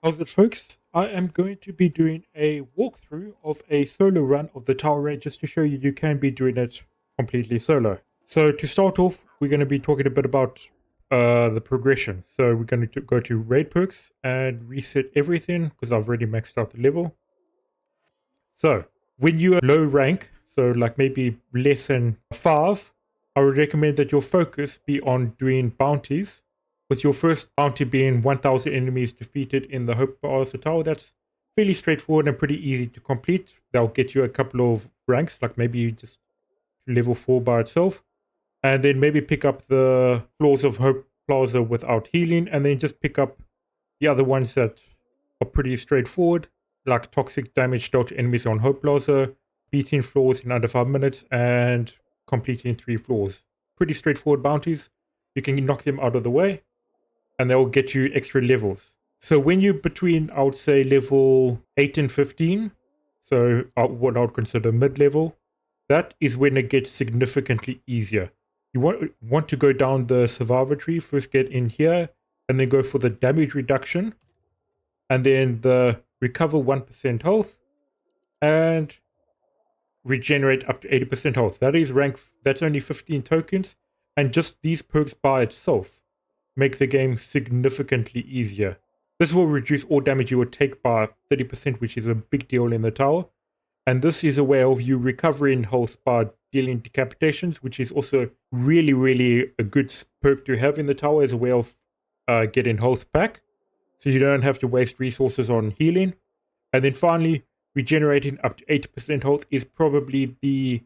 How's it, folks? I am going to be doing a walkthrough of a solo run of the Tower Raid just to show you can be doing it completely solo. So to start off, we're going to be talking a bit about the progression. So we're going to go to raid perks and reset everything because I've already maxed out the level. So when you are low rank, so like maybe less than 5, I would recommend that your focus be on doing bounties, with your first bounty being 1000 enemies defeated in the Hope Plaza Tower. That's fairly straightforward and pretty easy to complete. They'll get you a couple of ranks, like maybe just level 4 by itself, and then maybe pick up the floors of Hope Plaza without healing, and then just pick up the other ones that are pretty straightforward, like toxic damage dealt to enemies on Hope Plaza, beating floors in under 5 minutes, and completing 3 floors. Pretty straightforward bounties. You can knock them out of the way, and they'll get you extra levels. So when you're between, I would say, level 8 and 15, so what I would consider mid-level, that is when it gets significantly easier. You want to go down the survivor tree, first get in here, and then go for the damage reduction, and then the recover 1% health, and regenerate up to 80% health. That is that's only 15 tokens, and just these perks by itself make the game significantly easier. This will reduce all damage you would take by 30%, which is a big deal in the tower. And this is a way of you recovering health by dealing decapitations, which is also really, really a good perk to have in the tower as a way of getting health back. So you don't have to waste resources on healing. And then finally, regenerating up to 80% health is probably the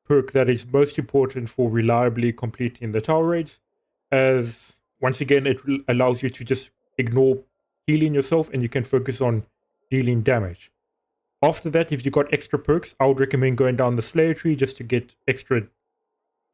perk that is most important for reliably completing the tower raids, as once again, it allows you to just ignore healing yourself and you can focus on dealing damage. After that, if you got extra perks, I would recommend going down the Slayer tree just to get extra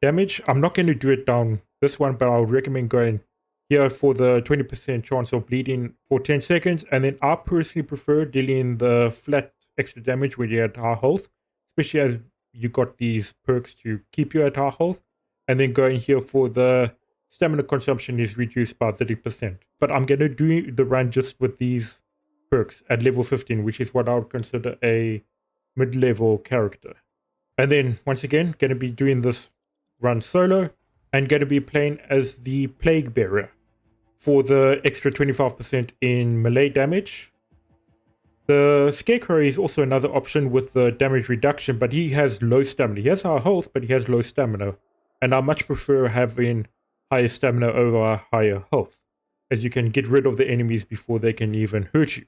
damage. I'm not going to do it down this one, but I would recommend going here for the 20% chance of bleeding for 10 seconds. And then I personally prefer dealing the flat extra damage when you're at high health, especially as you got these perks to keep you at high health. And then going here for the stamina consumption is reduced by 30%. But I'm going to do the run just with these perks at level 15, which is what I would consider a mid-level character. And then, once again, going to be doing this run solo and going to be playing as the Plague Bearer for the extra 25% in melee damage. The Scarecrow is also another option with the damage reduction, but he has low stamina. He has high health, but he has low stamina. And I much prefer having higher stamina over higher health, as you can get rid of the enemies before they can even hurt you.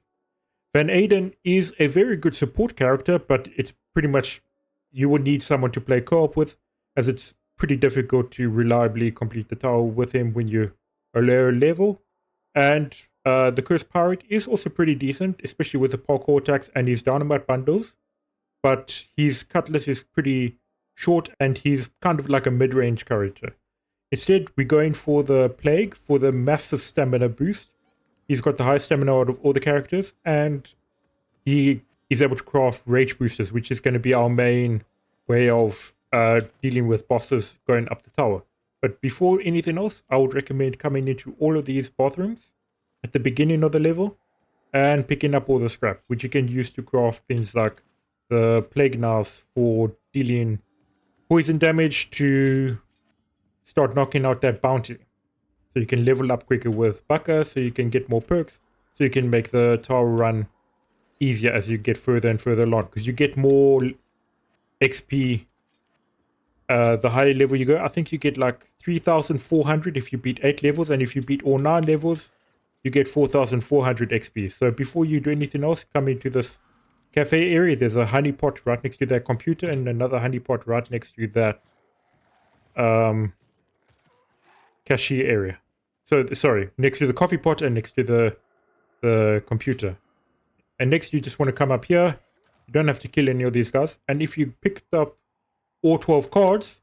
Van Aiden is a very good support character, but it's pretty much you would need someone to play co-op with, as it's pretty difficult to reliably complete the tower with him when you're a lower level. And the Cursed Pirate is also pretty decent, especially with the parkour attacks and his dynamite bundles. But his cutlass is pretty short and he's kind of like a mid-range character. Instead, we're going for the Plague for the massive stamina boost. He's got the highest stamina out of all the characters, and he is able to craft rage boosters, which is going to be our main way of dealing with bosses going up the tower. But before anything else, I would recommend coming into all of these bathrooms at the beginning of the level and picking up all the scrap, which you can use to craft things like the plague knives for dealing poison damage to start knocking out that bounty. So you can level up quicker with Baka, so you can get more perks, so you can make the tower run easier as you get further and further along, because you get more XP the higher level you go. I think you get like 3,400 if you beat 8 levels, and if you beat all 9 levels, you get 4,400 XP. So before you do anything else, come into this cafe area. There's a honeypot right next to that computer, and another honeypot right next to that cashier area. So, sorry, next to the coffee pot and next to the computer. And next, you just want to come up here. You don't have to kill any of these guys. And if you picked up all 12 cards,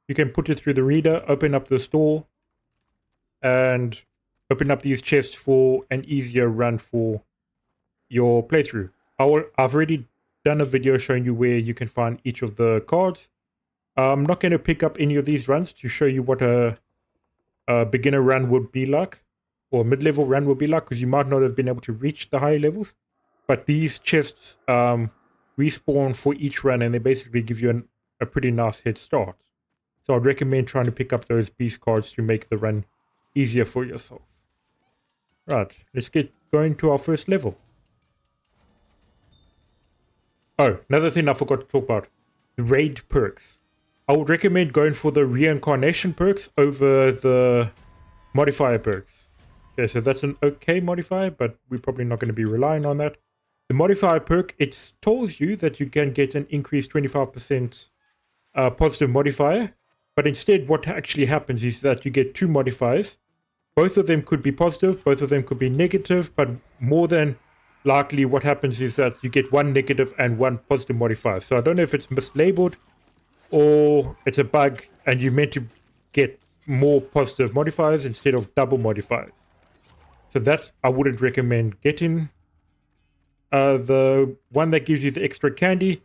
you can put it through the reader, open up the store, and open up these chests for an easier run for your playthrough. I've already done a video showing you where you can find each of the cards. I'm not going to pick up any of these runs to show you what a beginner run would be like. or mid-level run will be like, because you might not have been able to reach the higher levels. But these chests respawn for each run, and they basically give you a pretty nice head start. So I'd recommend trying to pick up those beast cards to make the run easier for yourself. Right, let's get going to our first level. Oh, another thing I forgot to talk about. The raid perks. I would recommend going for the reincarnation perks over the modifier perks. Okay, so that's an okay modifier, but we're probably not going to be relying on that. The modifier perk, it tells you that you can get an increased 25% positive modifier, but instead what actually happens is that you get two modifiers. Both of them could be positive, both of them could be negative, but more than likely what happens is that you get one negative and one positive modifier. So I don't know if it's mislabeled or it's a bug and you're meant to get more positive modifiers instead of double modifiers. So that I wouldn't recommend getting. The one that gives you the extra candy,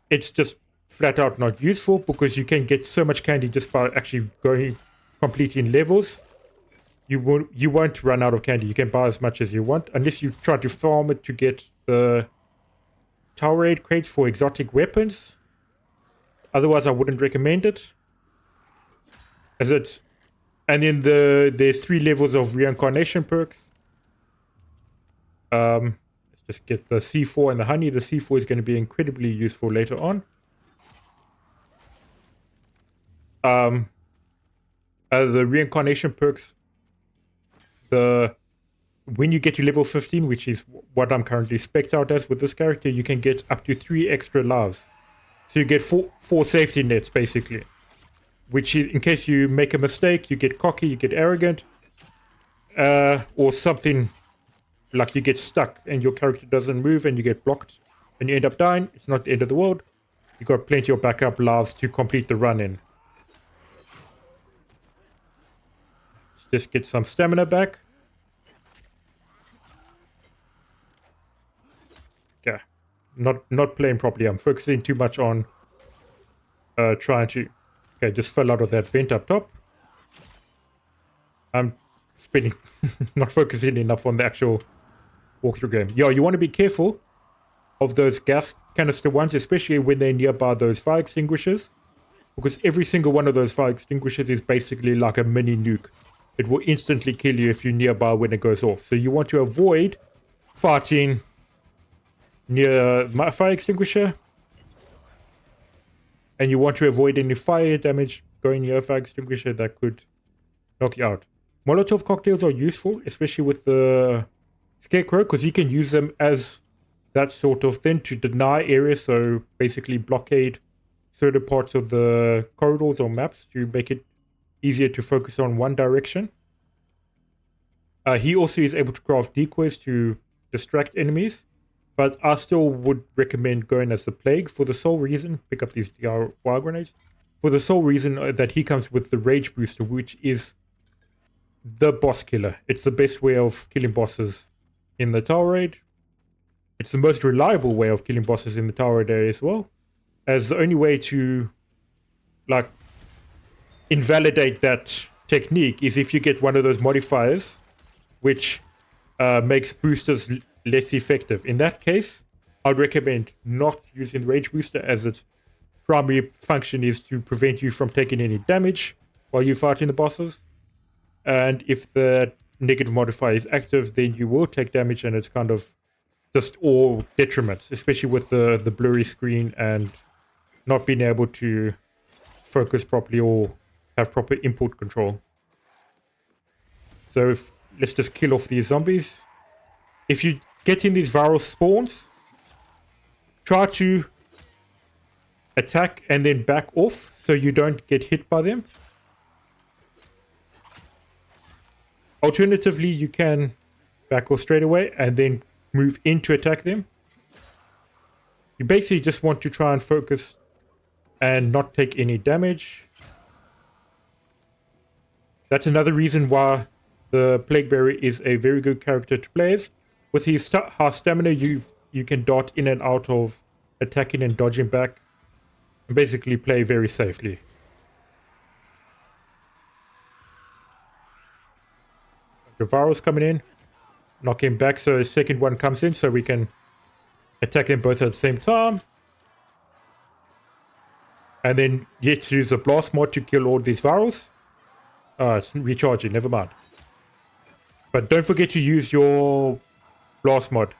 it's just flat out not useful because you can get so much candy just by actually going completing levels. You won't run out of candy. You can buy as much as you want unless you try to farm it to get the tower raid crates for exotic weapons. Otherwise, I wouldn't recommend it. And then there's 3 levels of reincarnation perks. Let's just get the C4 and the honey. The C4 is going to be incredibly useful later on. The reincarnation perks. When you get to level 15, which is what I'm currently spec'd out as with this character, you can get up to 3 extra lives. So you get four safety nets, basically. Which is, in case you make a mistake, you get cocky, you get arrogant, or something like you get stuck and your character doesn't move and you get blocked and you end up dying. It's not the end of the world. You got plenty of backup lives to complete the run in. Let's just get some stamina back. Okay, not playing properly. I'm focusing too much on trying to. Okay, just fell out of that vent up top. I'm spinning, not focusing enough on the actual walkthrough game. Yo, you want to be careful of those gas canister ones, especially when they're nearby those fire extinguishers, because every single one of those fire extinguishers is basically like a mini nuke. It will instantly kill you if you're nearby when it goes off. So you want to avoid fighting near my fire extinguisher, and you want to avoid any fire damage going near a fire extinguisher that could knock you out. Molotov cocktails are useful, especially with the Scarecrow, because you can use them as that sort of thing to deny areas, so basically blockade certain parts of the corridors or maps to make it easier to focus on one direction. He also is able to craft decoys to distract enemies, but I still would recommend going as the Plague for the sole reason, pick up these DIY grenades, for the sole reason that he comes with the Rage Booster, which is the boss killer. It's the best way of killing bosses in the Tower Raid. It's the most reliable way of killing bosses in the Tower Raid area as well, as the only way to like invalidate that technique is if you get one of those modifiers which makes boosters less effective. In that case, I'd recommend not using the Rage Booster, as its primary function is to prevent you from taking any damage while you're fighting the bosses. And if the negative modifier is active, then you will take damage, and it's kind of just all detriments, especially with the blurry screen and not being able to focus properly or have proper input control. So let's just kill off these zombies. If you get in these viral spawns, try to attack and then back off so you don't get hit by them. Alternatively, you can back off straight away and then move in to attack them. You basically just want to try and focus and not take any damage. That's another reason why the Plague Bearer is a very good character to play as. With his high stamina, you can dart in and out of attacking and dodging back, and basically play very safely. The Varus coming in. Knock him back so the second one comes in so we can attack them both at the same time. And then you have to use the blast mod to kill all these Varus. It's recharging, never mind. But don't forget to use your blast mod.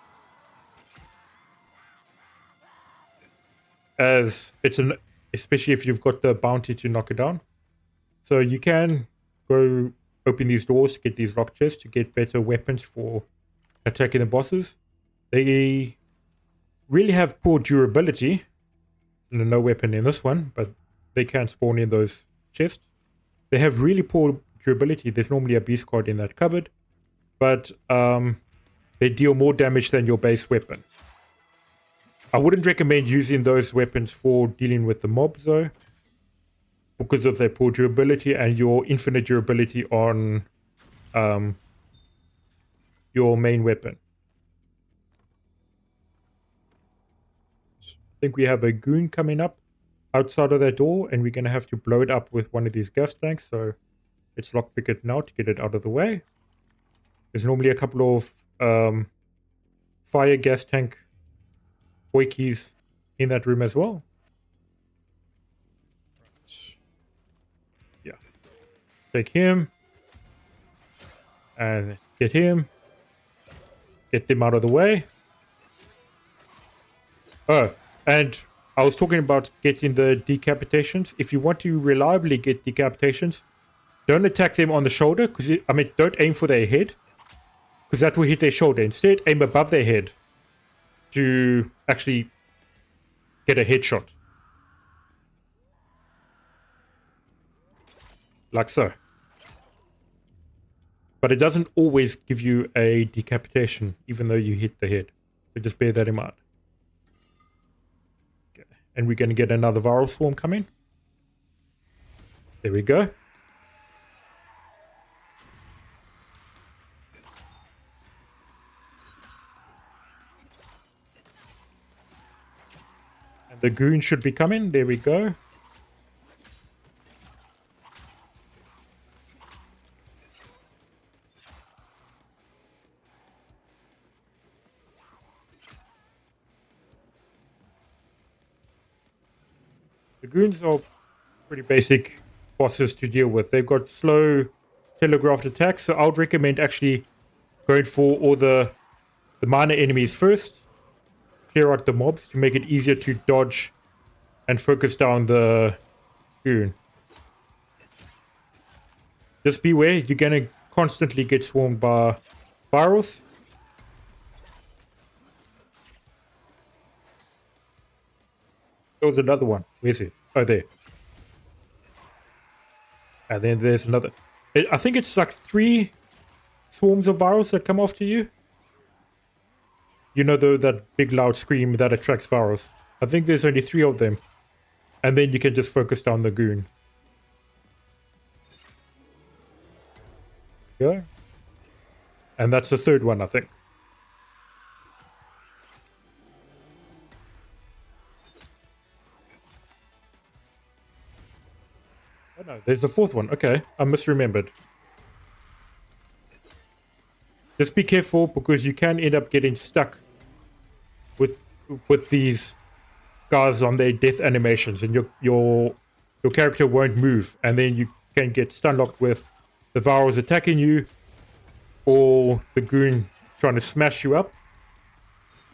As it's especially if you've got the bounty to knock it down. So you can go open these doors to get these rock chests to get better weapons for attacking the bosses. They really have poor durability. No weapon in this one, but they can spawn in those chests. They have really poor durability. There's normally a beast card in that cupboard, but they deal more damage than your base weapon. I wouldn't recommend using those weapons for dealing with the mobs though, because of their poor durability and your infinite durability on your main weapon. I think we have a goon coming up outside of that door, and we're going to have to blow it up with one of these gas tanks, so let's lockpick it now to get it out of the way. There's normally a couple of fire gas tank keys in that room as well. Yeah. Take him. And get him. Get them out of the way. Oh, and I was talking about getting the decapitations. If you want to reliably get decapitations, don't attack them on the shoulder, because don't aim for their head, because that will hit their shoulder. Instead, aim above their head to actually get a headshot. Like so. But it doesn't always give you a decapitation, even though you hit the head. So just bear that in mind. Okay. And we're going to get another viral swarm coming. There we go. And the goon should be coming. There we go. The goons are pretty basic bosses to deal with. They've got slow telegraphed attacks, so I would recommend actually going for all the minor enemies first. Clear out the mobs to make it easier to dodge and focus down the goon. Just beware, you're gonna constantly get swarmed by virals. There was another one. Where's it? Oh, there. And then there's another. I think it's like 3 swarms of virals that come after you. You know, that big loud scream that attracts virals. I think there's only 3 of them. And then you can just focus down the goon. Yeah. And that's the 3rd one, I think. Oh no, there's a 4th one. Okay, I misremembered. Just be careful, because you can end up getting stuck with these guys on their death animations, and your character won't move, and then you can get stun locked with the virals attacking you, or the goon trying to smash you up.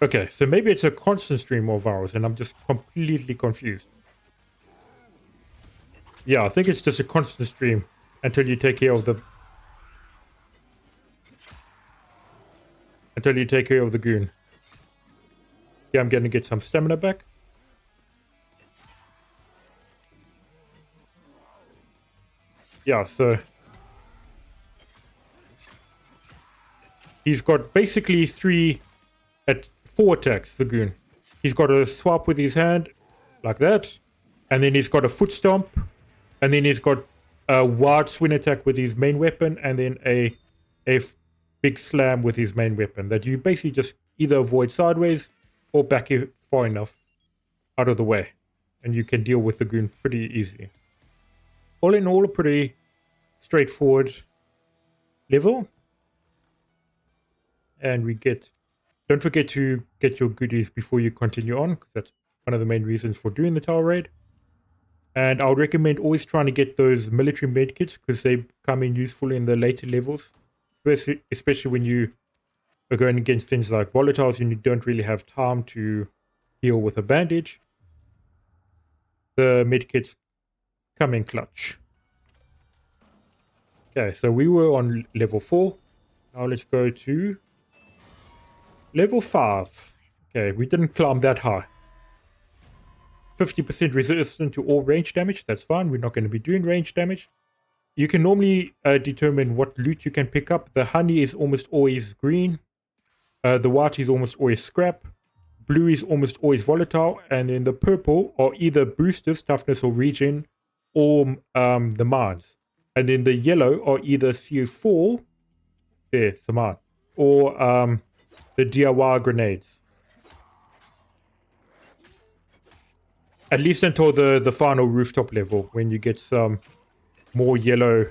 Okay, so maybe it's a constant stream of virals, and I'm just completely confused. Yeah, I think it's just a constant stream until you take care of the goon. Yeah, I'm going to get some stamina back. Yeah, so he's got basically 4 attacks, the goon. He's got a swap with his hand, like that. And then he's got a foot stomp. And then he's got a wide swing attack with his main weapon. And then a big slam with his main weapon that you basically just either avoid sideways or back it far enough out of the way. And you can deal with the goon pretty easy. All in all, a pretty straightforward level. and we get... Don't forget to get your goodies before you continue on, because that's one of the main reasons for doing the tower raid. And I would recommend always trying to get those military medkits, because they come in useful in the later levels, especially when you are going against things like volatiles and you don't really have time to heal with a bandage. The medkits come in clutch. Okay, so we were on level 4. Now let's go to level 5. Okay, we didn't climb that high. 50% resistant to all range damage. That's fine. We're not going to be doing range damage. You can normally determine what loot you can pick up. The honey is almost always green. The white is almost always scrap. Blue is almost always volatile. And then the purple are either boosters, toughness or regen, or the mines. And then the yellow are either CO4, there's the mine, or the DIY grenades. At least until the final rooftop level, when you get some more yellow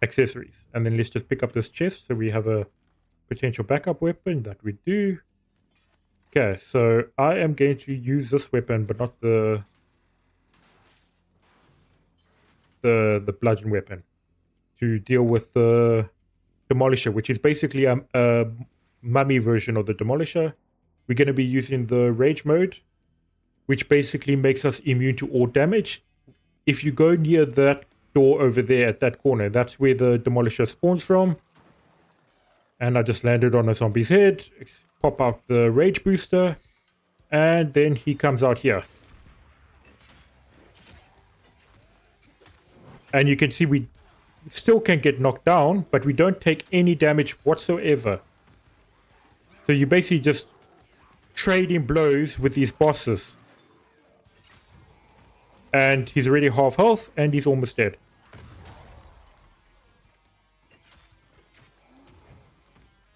accessories. And then let's just pick up this chest so we have a potential backup weapon. That we do. Okay, so I am going to use this weapon, but not the bludgeon weapon, to deal with the demolisher, which is basically a mummy version of the demolisher. We're going to be using the rage mode, which basically makes us immune to all damage. If you go near that door over there at that corner, that's where the demolisher spawns from. And I just landed on a zombie's head, pop out the rage booster, and then he comes out here. And you can see we still can get knocked down, but we don't take any damage whatsoever. So you basically just trading blows with these bosses. And he's already half health, and he's almost dead.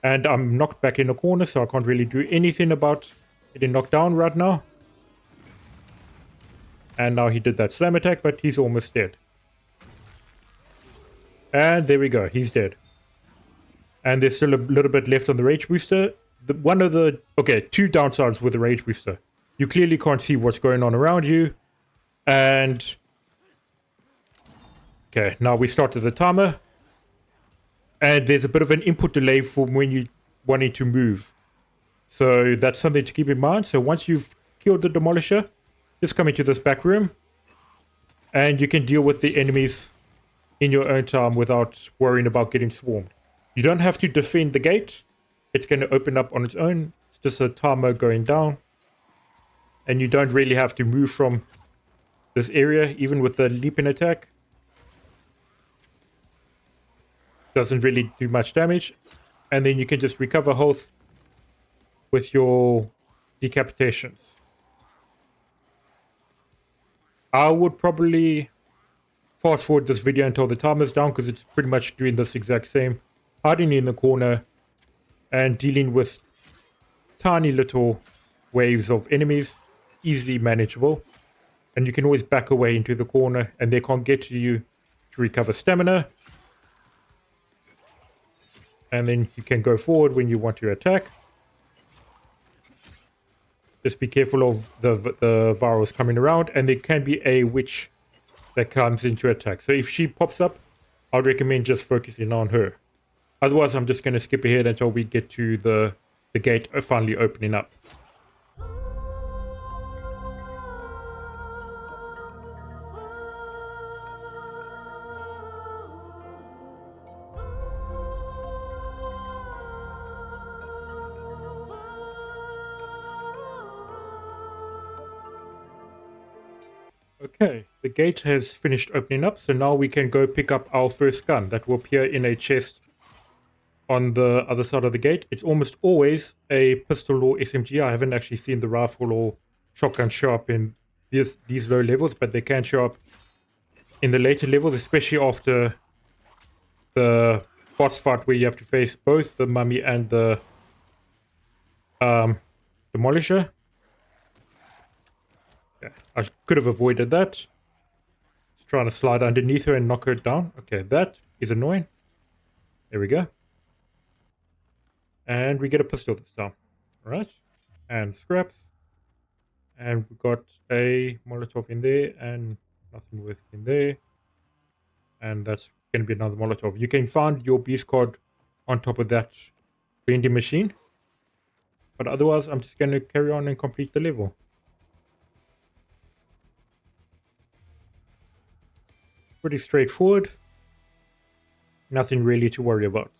And I'm knocked back in the corner, so I can't really do anything about getting knocked down right now. And now he did that slam attack, but he's almost dead. And there we go, he's dead. And there's still a little bit left on the rage booster. Two downsides with the rage booster. You clearly can't see what's going on around you. And okay, now we started the timer. And there's a bit of an input delay from when you wanting to move. So that's something to keep in mind. So once you've killed the demolisher, just come into this back room. And you can deal with the enemies in your own time without worrying about getting swarmed. You don't have to defend the gate. It's going to open up on its own. It's just a timer going down. And you don't really have to move from this area, even with the leaping attack. Doesn't really do much damage. And then you can just recover health with your decapitations. I would probably fast forward this video until the timer's down, because it's pretty much doing this exact same. Hiding in the corner and dealing with tiny little waves of enemies. Easily manageable. And you can always back away into the corner and they can't get to you to recover stamina. And then you can go forward when you want to attack. Just be careful of the virals coming around. And there can be a witch that comes into attack. So if she pops up, I'd recommend just focusing on her. Otherwise, I'm just going to skip ahead until we get to the gate finally opening up. Okay, the gate has finished opening up, so now we can go pick up our first gun. That will appear in a chest on the other side of the gate. It's almost always a pistol or SMG. I haven't actually seen the rifle or shotgun show up in these low levels, but they can show up in the later levels, especially after the boss fight where you have to face both the mummy and the demolisher. Yeah, I could have avoided that. Just trying to slide underneath her and knock her down. Okay, that is annoying. There we go. And we get a pistol this time. Alright. And scraps. And we got a Molotov in there and nothing worth in there. And that's going to be another Molotov. You can find your beast card on top of that vending machine. But otherwise, I'm just going to carry on and complete the level. Pretty straightforward. Nothing really to worry about.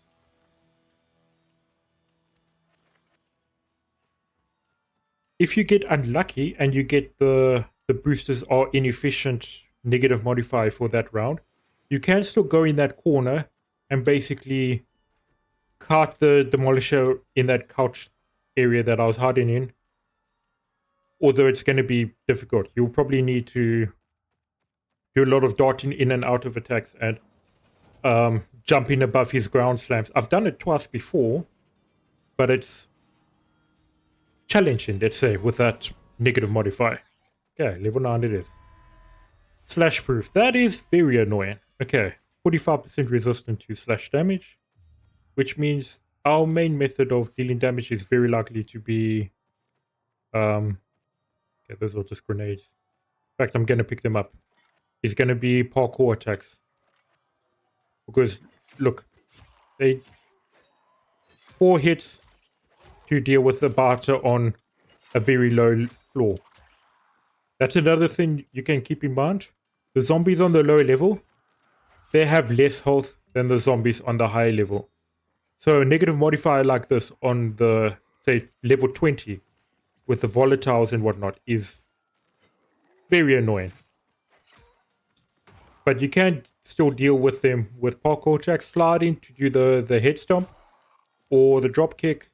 If you get unlucky and you get the boosters are inefficient negative modifier for that round, you can still go in that corner and basically cart the demolisher in that couch area that I was hiding in. Although it's going to be difficult. You'll probably need to do a lot of darting in and out of attacks and jumping above his ground slams. I've done it twice before, but it's challenging, let's say, with that negative modifier. Okay, level 9 it is. Slash proof. That is very annoying. Okay, 45% resistant to slash damage, which means our main method of dealing damage is very likely to be... okay, those are just grenades. In fact, I'm going to pick them up. It's going to be parkour attacks. Because, look, they... 4 hits to deal with the barter on a very low floor. That's another thing you can keep in mind. The zombies on the lower level, they have less health than the zombies on the higher level. So a negative modifier like this on the, say, level 20 with the volatiles and whatnot is very annoying. But you can still deal with them with parkour attacks, sliding to do the head stomp or the drop kick,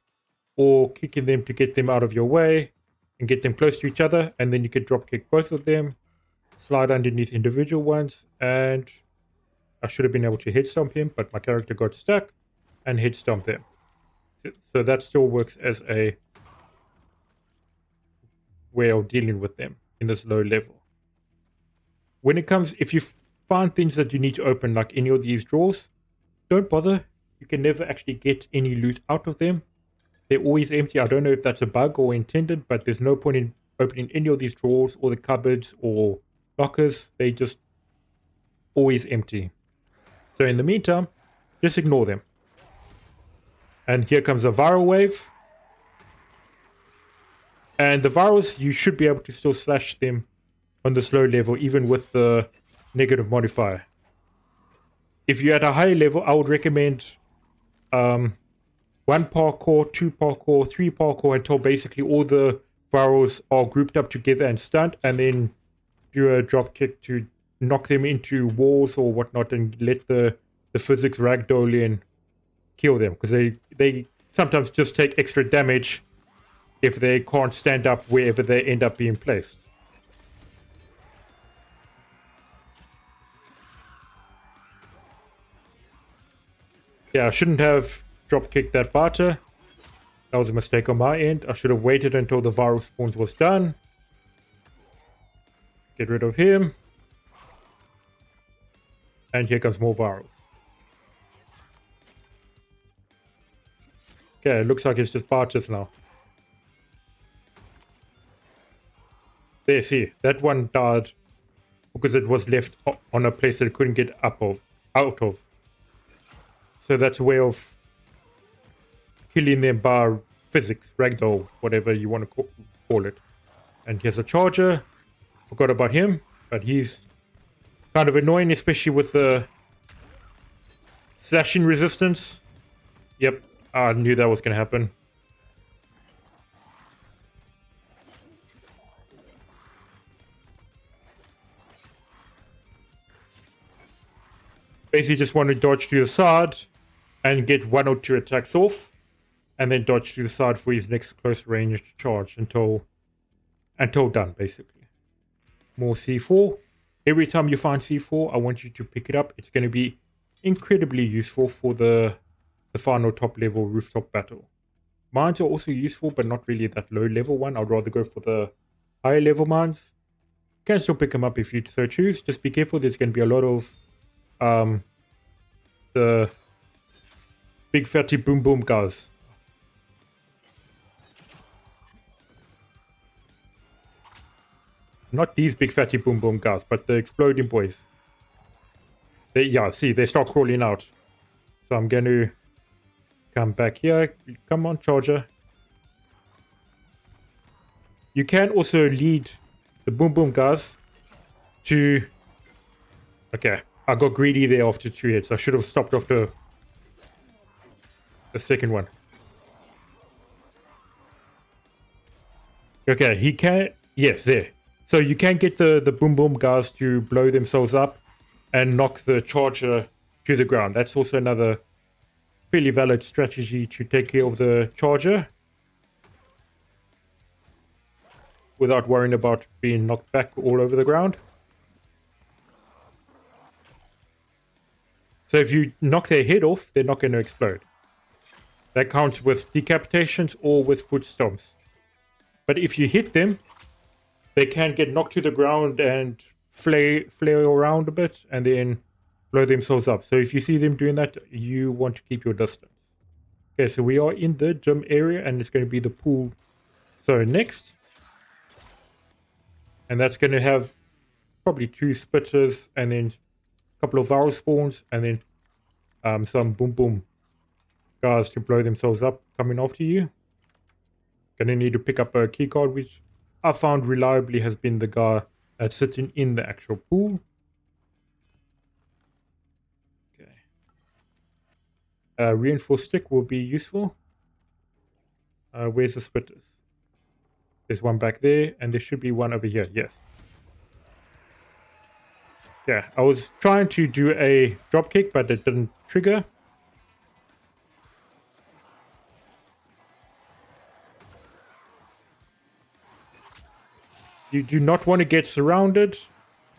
or kicking them to get them out of your way and get them close to each other, and then you can drop kick both of them, slide underneath individual ones, and I should have been able to head stomp him, but my character got stuck and head stomp them. So that still works as a way of dealing with them in this low level. When it comes, if you find things that you need to open, like any of these drawers, don't bother. You can never actually get any loot out of them. They're always empty. I don't know if that's a bug or intended, but there's no point in opening any of these drawers or the cupboards or lockers. They just always empty. So in the meantime, just ignore them. And here comes a viral wave. And the virals, you should be able to still slash them on this low level, even with the negative modifier. If you're at a higher level, I would recommend 1 parkour, 2 parkour, 3 parkour until basically all the virals are grouped up together and stunned, and then do a drop kick to knock them into walls or whatnot and let the physics ragdoll and kill them, because they sometimes just take extra damage if they can't stand up wherever they end up being placed. Yeah, I shouldn't have drop kicked that barter. That was a mistake on my end. I should have waited until the viral spawns was done. Get rid of him. And here comes more virals. Okay, it looks like it's just barters now. There, see, that one died because it was left on a place that it couldn't get out of. So that's a way of killing them by physics, ragdoll, whatever you want to call it. And here's a charger. Forgot about him, but he's kind of annoying, especially with the slashing resistance. Yep, I knew that was going to happen. Basically just want to dodge to the side and get 1 or 2 attacks off, and then dodge to the side for his next close range charge until done, basically. More C4. Every time you find C4, I want you to pick it up. It's going to be incredibly useful for the final top level rooftop battle. Mines are also useful, but not really that low level one. I'd rather go for the higher level mines. You can still pick them up if you so choose. Just be careful, there's going to be a lot of the big fatty boom boom guys. Not these big fatty boom boom guys, but the exploding boys. Yeah, see, they start crawling out. So I'm going to come back here. Come on, charger. You can also lead the boom boom guys to... Okay, I got greedy there after 2 hits. I should have stopped after the second one. Okay, he can... Yes, there. So you can get the boom boom guys to blow themselves up and knock the charger to the ground. That's also another fairly valid strategy to take care of the charger without worrying about being knocked back all over the ground. So if you knock their head off, they're not going to explode. That counts with decapitations or with foot stomps. But if you hit them, they can get knocked to the ground and flare around a bit and then blow themselves up. So if you see them doing that, you want to keep your distance. Okay, so we are in the gym area and it's going to be the pool. So next, and that's going to have probably 2 spitters and then a couple of viral spawns and then some boom boom guys to blow themselves up coming after you. Gonna need to pick up a keycard, which I found reliably has been the guy that's sitting in the actual pool. Okay. Reinforced stick will be useful. Where's the spitters? There's one back there, and there should be one over here. Yes. Yeah, I was trying to do a drop kick, but it didn't trigger. You do not want to get surrounded,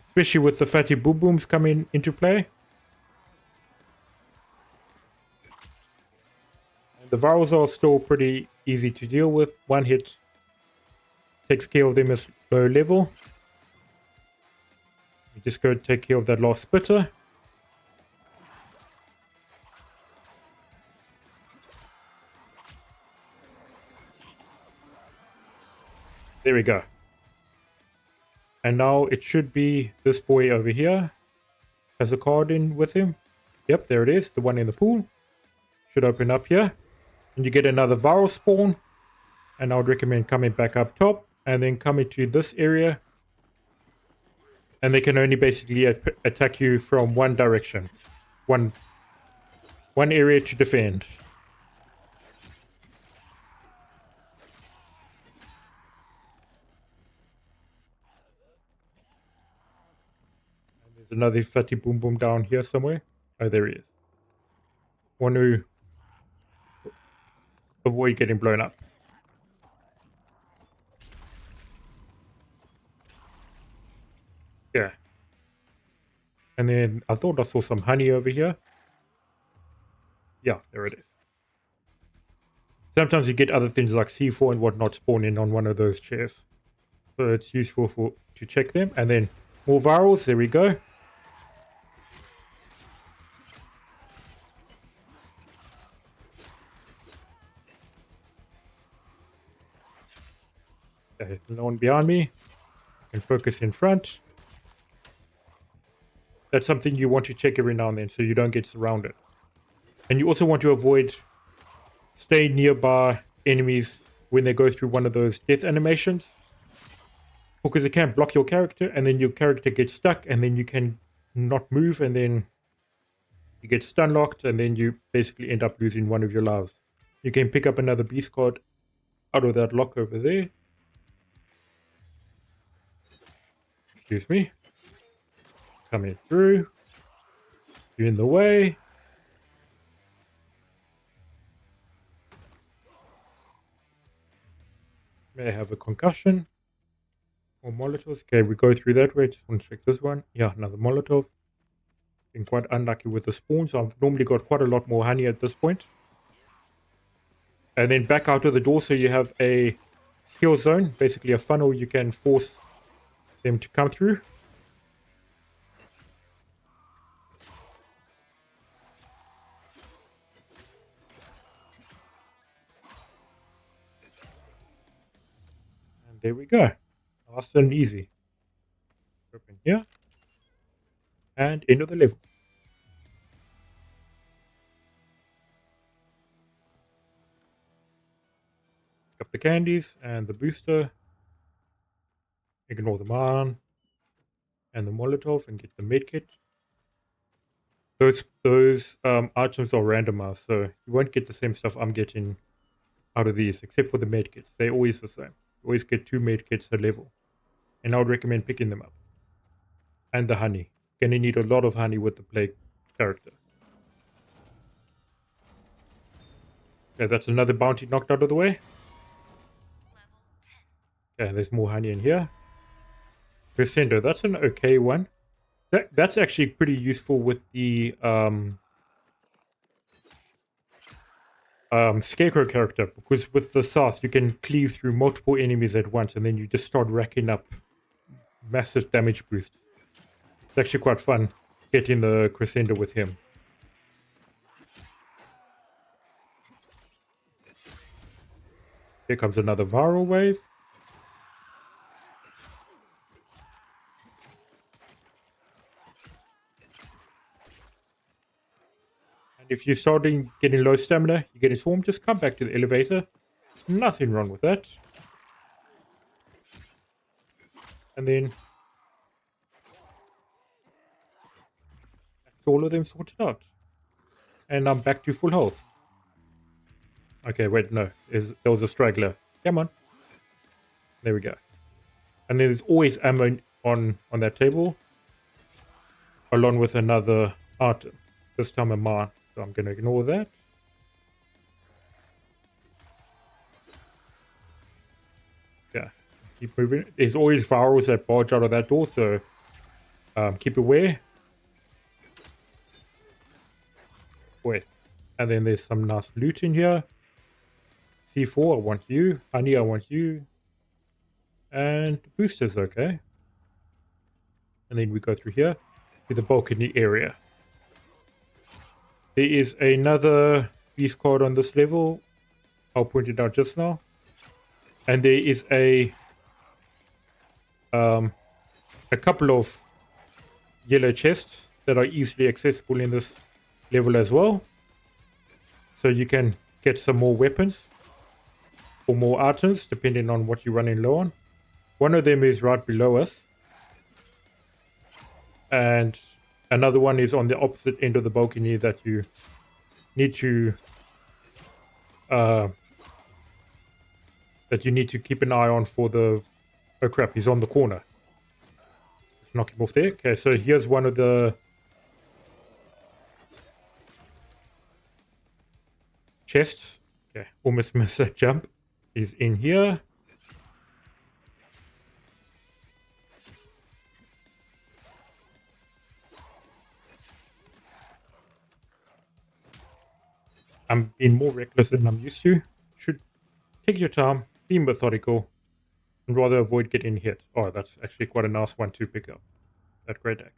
especially with the fatty boom booms coming into play. And the virals are still pretty easy to deal with. One hit takes care of them as low level. You just go take care of that last spitter. There we go. And now it should be this boy over here. Has a card in with him. Yep, there it is. The one in the pool. Should open up here. And you get another viral spawn. And I would recommend coming back up top. And then coming to this area. And they can only basically attack you from one direction. One area to defend. And there's another fatty boom boom down here somewhere. Oh, there he is. Want to avoid getting blown up. Yeah. And then I thought I saw some honey over here. Yeah, there it is. Sometimes you get other things like C4 and whatnot spawning on one of those chairs. So it's useful to check them. And then more virals. There we go. There's no one behind me. And focus in front. That's something you want to check every now and then so you don't get surrounded. And you also want to avoid staying nearby enemies when they go through one of those death animations. Because it can block your character and then your character gets stuck and then you can not move and then you get stun locked and then you basically end up losing one of your lives. You can pick up another beast card out of that lock over there. Excuse me. Coming through. You're in the way. May have a concussion. More Molotovs. Okay, we go through that way. Just want to check this one. Yeah, another Molotov. Been quite unlucky with the spawns. I've normally got quite a lot more honey at this point. And then back out of the door so you have a kill zone. Basically a funnel you can force them to come through. And there we go. Fast and easy. Open here. And end of the level. Pick up the candies and the booster. Ignore the mine and the Molotov and get the medkit. Those items are randomized, so you won't get the same stuff I'm getting out of these, except for the medkits. They're always the same. You always get 2 medkits a level. And I would recommend picking them up. And the honey. Gonna need a lot of honey with the plague character. Okay, that's another bounty knocked out of the way. Okay, there's more honey in here. Crescendo, that's an okay one. That's actually pretty useful with the Scarecrow character, because with the South you can cleave through multiple enemies at once and then you just start racking up massive damage boosts. It's actually quite fun getting the Crescendo with him. Here comes another viral wave. And if you're starting getting low stamina, you're getting swarmed, just come back to the elevator. Nothing wrong with that. And then that's all of them sorted out. And I'm back to full health. Okay, wait, no. There was a straggler. Come on. There we go. And then there's always ammo on that table. Along with another item. This time a mine. So I'm going to ignore that. Yeah. Keep moving. There's always virals that barge out of that door, so keep aware. Wait. And then there's some nice loot in here. C4, I want you. Honey, I want you. And boosters, okay. And then we go through here to the balcony area. There is another beast card on this level. I'll point it out just now. And there is a couple of yellow chests that are easily accessible in this level as well. So you can get some more weapons or more items depending on what you're running low on. One of them is right below us. And another one is on the opposite end of the balcony that you need to keep an eye on for the... Oh crap, he's on the corner. Let's knock him off there. Okay, so here's one of the chests. Okay, almost missed that jump. He's in here. I'm being more reckless than I'm used to. Should take your time, be methodical, and rather avoid getting hit. Oh, that's actually quite a nice one to pick up. That great axe.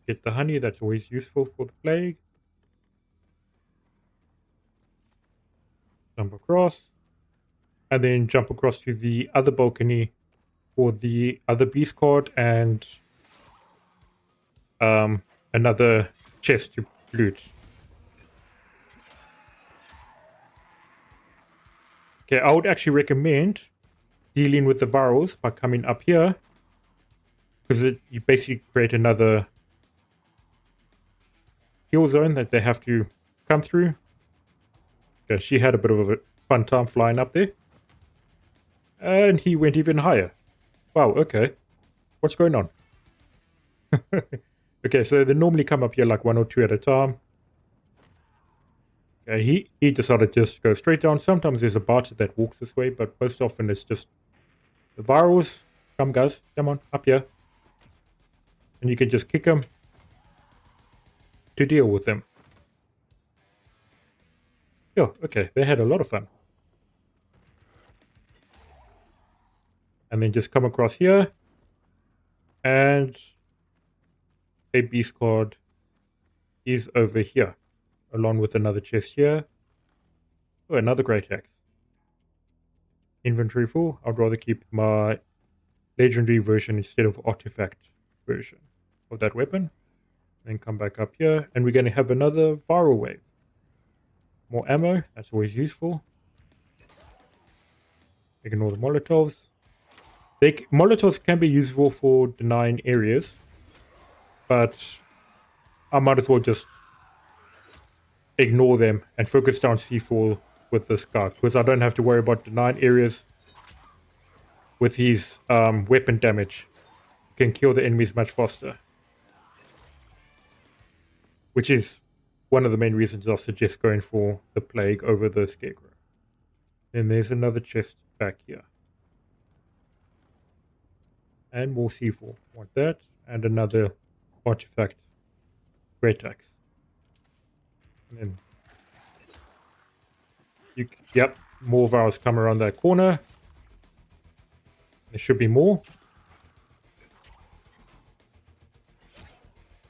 Get the honey, that's always useful for the plague. Jump across. And then jump across to the other balcony for the other beast card and another chest to loot. Okay, I would actually recommend dealing with the virals by coming up here, because you basically create another kill zone that they have to come through. Yeah, she had a bit of a fun time flying up there. And he went even higher. Wow, okay. What's going on? Okay, so they normally come up here like 1 or 2 at a time. Okay, he decided to just go straight down. Sometimes there's a bot that walks this way, but most often it's just the virals. Come guys, come on, up here. And you can just kick them to deal with them. Oh, okay, they had a lot of fun. And then just come across here. And a beast card is over here, along with another chest here. Oh, another great axe. Inventory full. I'd rather keep my legendary version instead of artifact version of that weapon. Then come back up here, and we're going to have another viral wave. More ammo, that's always useful. Ignore the Molotovs. Molotovs can be useful for denying areas, but I might as well just ignore them and focus down C4 with this guy, because I don't have to worry about denying areas with his weapon damage. You can kill the enemies much faster, which is one of the main reasons I'll suggest going for the Plague over the Scarecrow. Then there's another chest back here. And more C4. Want that. And another artifact. Great axe. And then... Yep, more vials come around that corner. There should be more.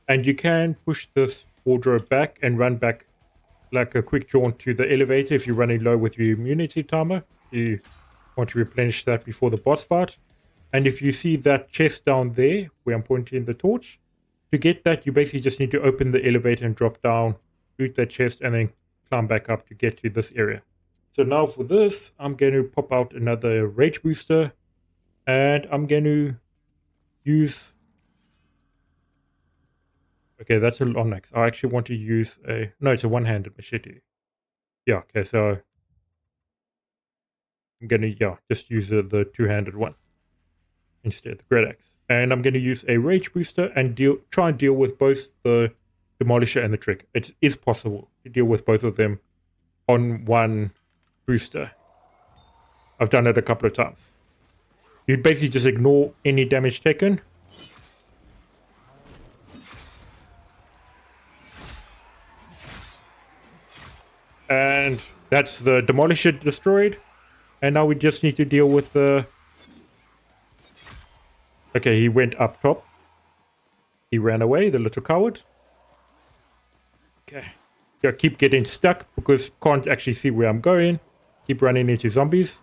And you can push this wardrobe back and run back like a quick jaunt to the elevator if you're running low with your immunity timer. You want to replenish that before the boss fight. And if you see that chest down there, where I'm pointing the torch, to get that, you basically just need to open the elevator and drop down, loot that chest, and then climb back up to get to this area. So now for this, I'm going to pop out another rage booster, and I'm going to use... Okay, that's a long axe. I actually want to use a... No, it's a one-handed machete. Yeah, okay, so... I'm going to, just use the two-handed one instead, the great axe. And I'm going to use a rage booster and try and deal with both the demolisher and the trick. It is possible to deal with both of them on one booster. I've done it a couple of times. You basically just ignore any damage taken. And that's the demolisher destroyed. And now we just need to deal with the... Okay, he went up top. He ran away, the little coward. Okay. Yeah, keep getting stuck because can't actually see where I'm going. Keep running into zombies.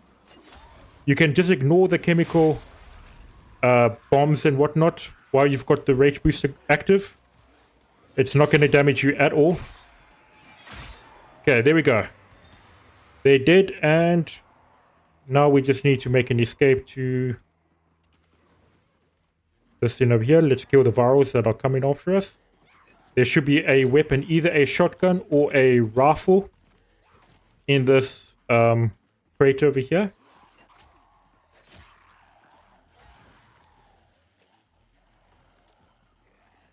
You can just ignore the chemical bombs and whatnot while you've got the rage booster active. It's not going to damage you at all. Okay, there we go. They did, and now we just need to make an escape to this thing over here. Let's kill the virals that are coming after us. There should be a weapon, either a shotgun or a rifle in this crate over here.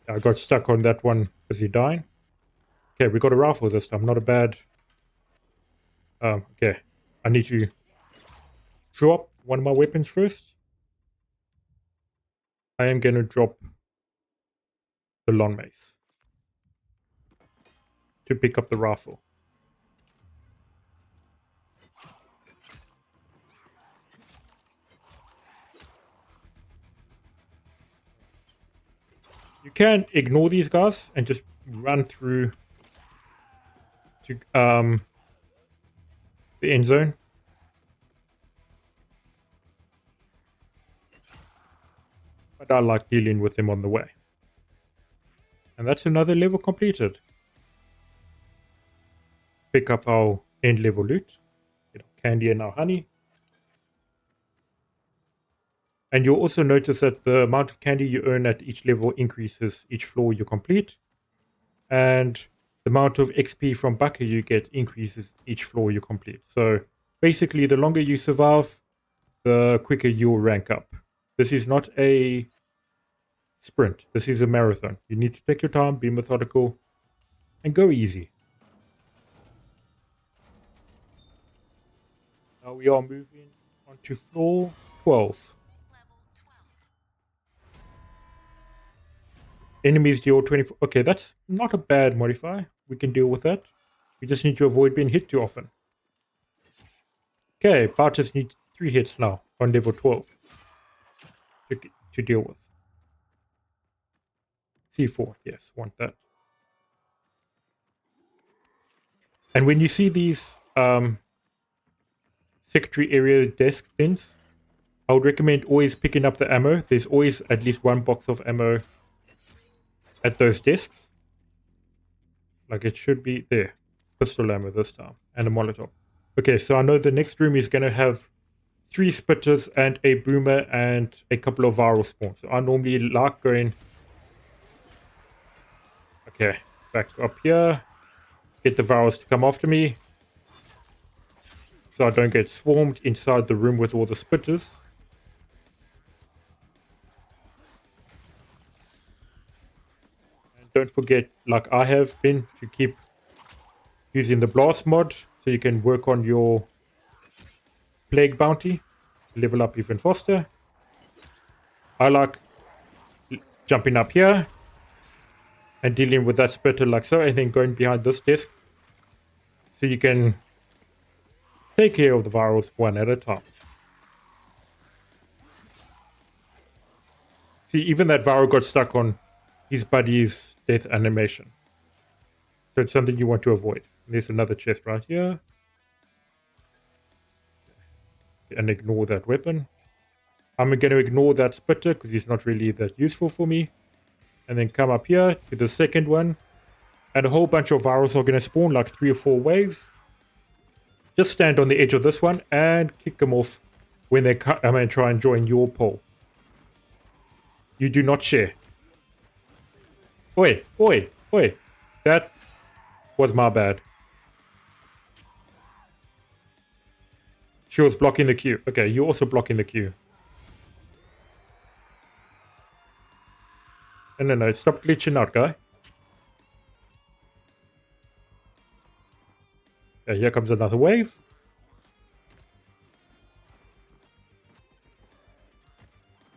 I got stuck on that one as he died. Okay, we got a rifle this time. Not a bad... okay. I need to drop one of my weapons first. I am going to drop the long mace to pick up the rifle. You can ignore these guys and just run through to the end zone. But I like dealing with them on the way. And that's another level completed. Pick up our end level loot. Get our candy and our honey. And you'll also notice that the amount of candy you earn at each level increases each floor you complete. And the amount of XP from Bucker you get increases each floor you complete. So basically, the longer you survive, the quicker you'll rank up. This is not a sprint. This is a marathon. You need to take your time, be methodical, and go easy. Now we are moving on to floor 12. Enemies deal 24. Okay, that's not a bad modifier. We can deal with that. We just need to avoid being hit too often. Okay, Bartas need 3 hits now on level 12 to deal with. C4, yes, want that. And when you see these secretary area desk things, I would recommend always picking up the ammo. There's always at least one box of ammo at those desks. Like it should be there. Pistol ammo this time. And a Molotov. Okay, so I know the next room is going to have 3 spitters and a boomer and a couple of viral spawns. So I normally like going... Okay, back up here. Get the virals to come after me. So I don't get swarmed inside the room with all the spitters. And don't forget, like I have been, to keep using the blast mod so you can work on your plague bounty, level up even faster. I like jumping up here and dealing with that spitter like so, and then going behind this desk so you can take care of the virals one at a time. See, even that viral got stuck on his buddy's death animation. So it's something you want to avoid. There's another chest right here. And ignore that weapon. I'm going to ignore that spitter because he's not really that useful for me. And then come up here to the second one. And a whole bunch of virals are going to spawn, like 3 or 4 waves. Just stand on the edge of this one and kick them off when they come and try and join your pole. You do not share. Oi, oi, oi. That was my bad. She was blocking the queue. Okay, you're also blocking the queue. No, stop glitching out, guy. Okay, here comes another wave.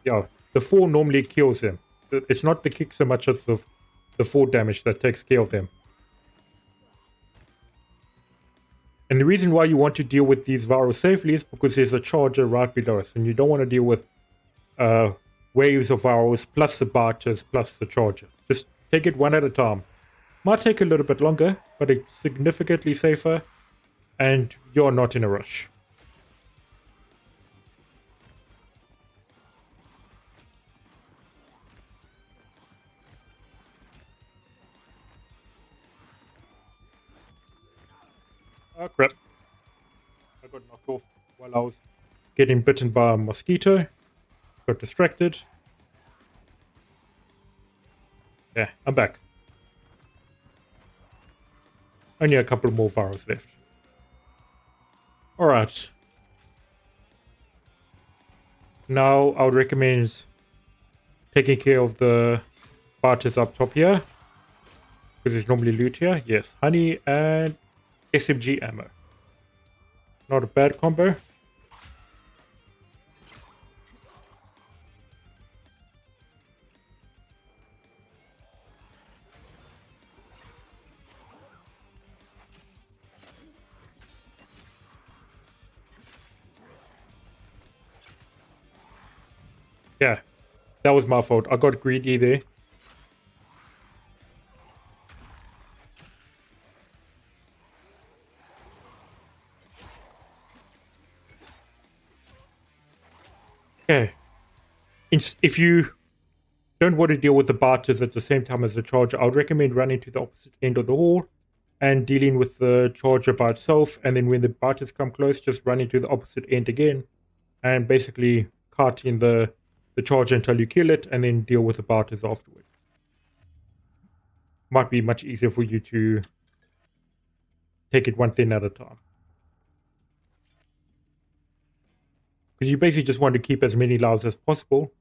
Yeah, the 4 normally kills them. It's not the kick so much as the 4 damage that takes care of them. And the reason why you want to deal with these virals safely is because there's a charger right below us, and you don't want to deal with waves of virals plus the barters plus the charger. Just take it one at a time. Might take a little bit longer, but it's significantly safer, and you're not in a rush. Oh crap. I got knocked off while I was getting bitten by a mosquito. Got distracted. Yeah, I'm back. Only a couple more virals left. Alright. Now I would recommend taking care of the barters up top here. Because there's normally loot here. Yes, honey and SMG ammo. Not a bad combo. Yeah, that was my fault. I got greedy there. Okay. If you don't want to deal with the barters at the same time as the charger, I would recommend running to the opposite end of the hall and dealing with the charger by itself. And then when the barters come close, just running to the opposite end again and basically carting the charger until you kill it and then deal with the barters afterwards. Might be much easier for you to take it one thing at a time. Because you basically just want to keep as many lives as possible,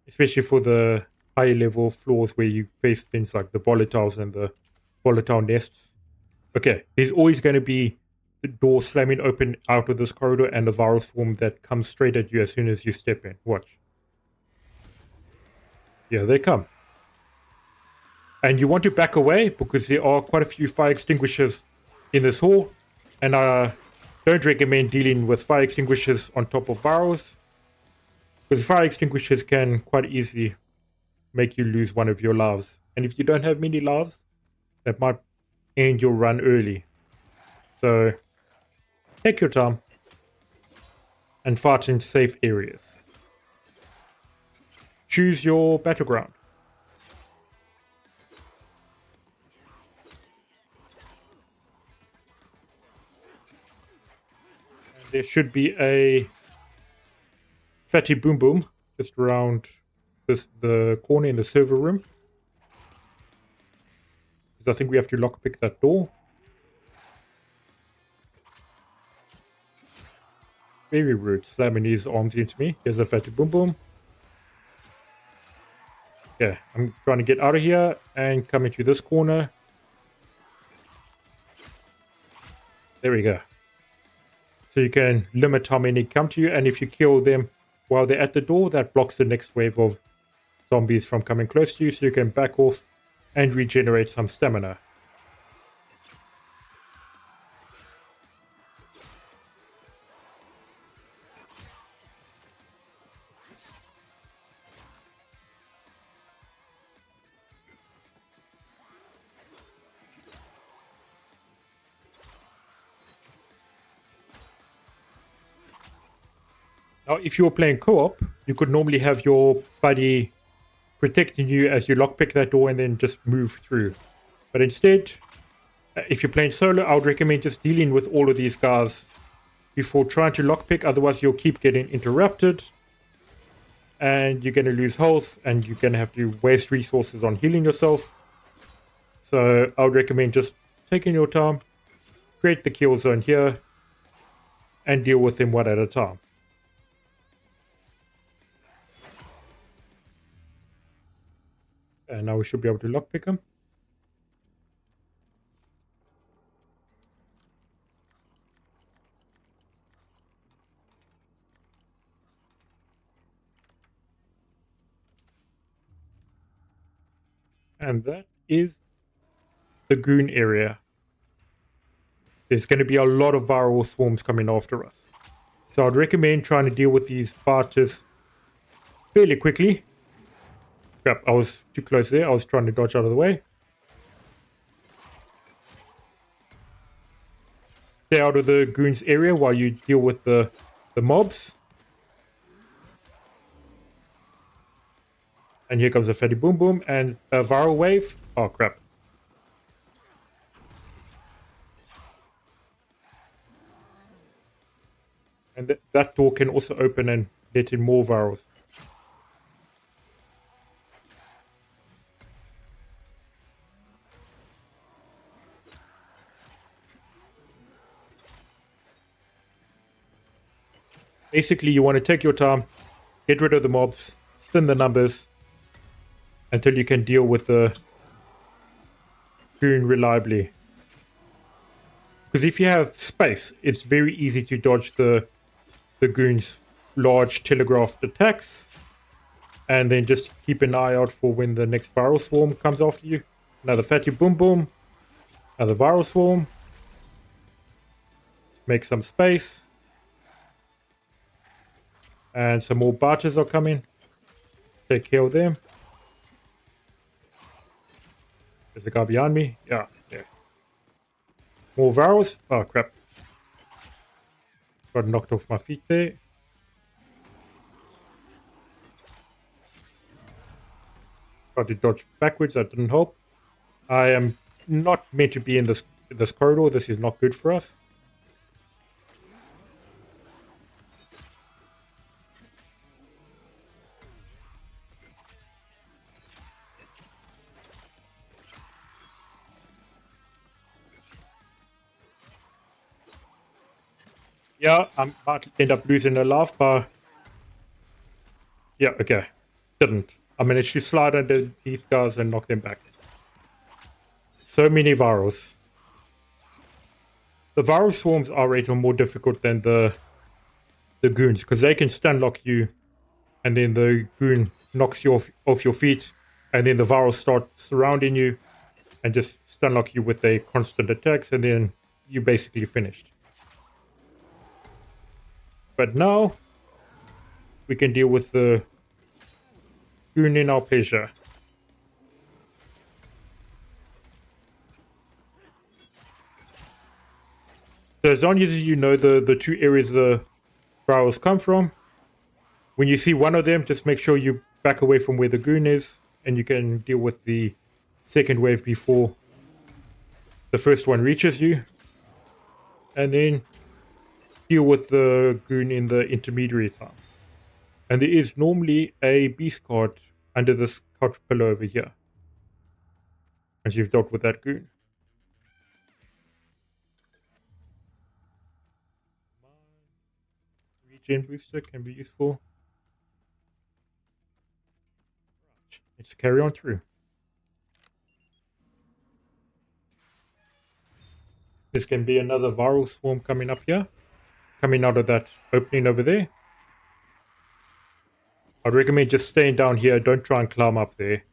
especially for the higher level floors where you face things like the volatiles and the volatile nests. Okay, there's always going to be the door slamming open out of this corridor and a viral swarm that comes straight at you as soon as you step in. Watch. Here they come. And you want to back away because there are quite a few fire extinguishers in this hall. And I don't recommend dealing with fire extinguishers on top of virals, because fire extinguishers can quite easily make you lose one of your lives. And if you don't have many lives, that might end your run early. So take your time and fight in safe areas. choose your battleground. And there should be a fatty boom boom just around the corner in the server room. Because I think we have to lockpick that door. Very rude, slamming his arms into me. Here's a fatty boom boom. Okay, I'm trying to get out of here and come into this corner. There we go. So you can limit how many come to you, and if you kill them while they're at the door, that blocks the next wave of zombies from coming close to you, so you can back off and regenerate some stamina. Now, if you were playing co-op, you could normally have your buddy protecting you as you lockpick that door and then just move through. But instead, if you're playing solo, I would recommend just dealing with all of these guys before trying to lockpick. Otherwise, you'll keep getting interrupted and you're going to lose health and you're going to have to waste resources on healing yourself. So I would recommend just taking your time, create the kill zone here, and deal with them one at a time. And now we should be able to lockpick them. And that is the goon area. There's going to be a lot of viral swarms coming after us. So I'd recommend trying to deal with these barters fairly quickly. Crap, I was too close there. I was trying to dodge out of the way. Stay out of the goons area while you deal with the mobs. And here comes a fatty boom boom and a viral wave. Oh crap. And that door can also open and let in more virals. Basically, you want to take your time, get rid of the mobs, thin the numbers, until you can deal with the goon reliably. Because if you have space, it's very easy to dodge the goon's large telegraphed attacks. And then just keep an eye out for when the next viral swarm comes after you. Another fatty boom boom. Another viral swarm. Make some space. And some more barters are coming. Take care of them. There's a guy behind me. Yeah, there. More virals. Oh, crap. Got knocked off my feet there. Tried to dodge backwards. That didn't help. I am not meant to be in this corridor. This is not good for us. Yeah, I might end up losing a life, but yeah, okay. Didn't. I managed to slide under these guys and knock them back. So many virals. The viral swarms are rated more difficult than the goons, because they can stun lock you, and then the goon knocks you off your feet, and then the virals start surrounding you and just stun lock you with their constant attacks, and then you're basically finished. But now we can deal with the goon in our pleasure. So as long as you know the two areas the virals come from, when you see one of them, just make sure you back away from where the goon is, and you can deal with the second wave before the first one reaches you. And then deal with the goon in the intermediary time. And there is normally a beast card under this couch pillow over here, as you've dealt with that goon. Regen booster can be useful. Let's carry on through. This can be another viral swarm coming up here, coming out of that opening over there. I'd recommend just staying down here. Don't try and climb up there,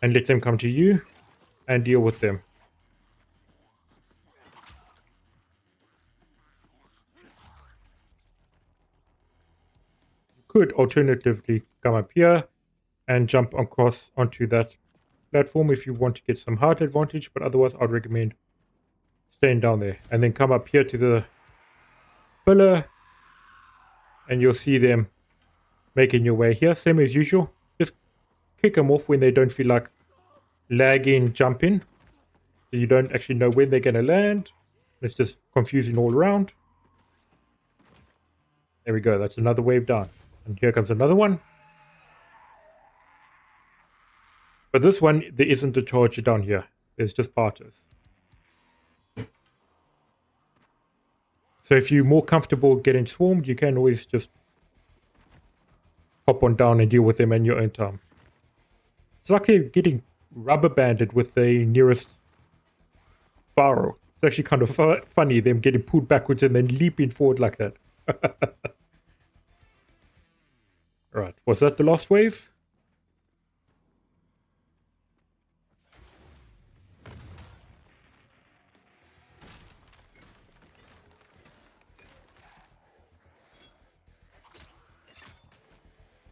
and let them come to you and deal with them. You could alternatively come up here and jump across onto that platform if you want to get some height advantage, but otherwise I'd recommend staying down there, and then come up here to the pillar, and you'll see them making your way here. Same as usual, just kick them off when they don't feel like lagging, jumping, so you don't actually know when they're going to land. It's just confusing all around. There we go, that's another wave down, and here comes another one. But this one, there isn't a charger down here, there's just parters. So if you're more comfortable getting swarmed, you can always just hop on down and deal with them in your own time. It's like they're getting rubber banded with the nearest viral. It's actually kind of funny, them getting pulled backwards and then leaping forward like that. Right, was that the last wave?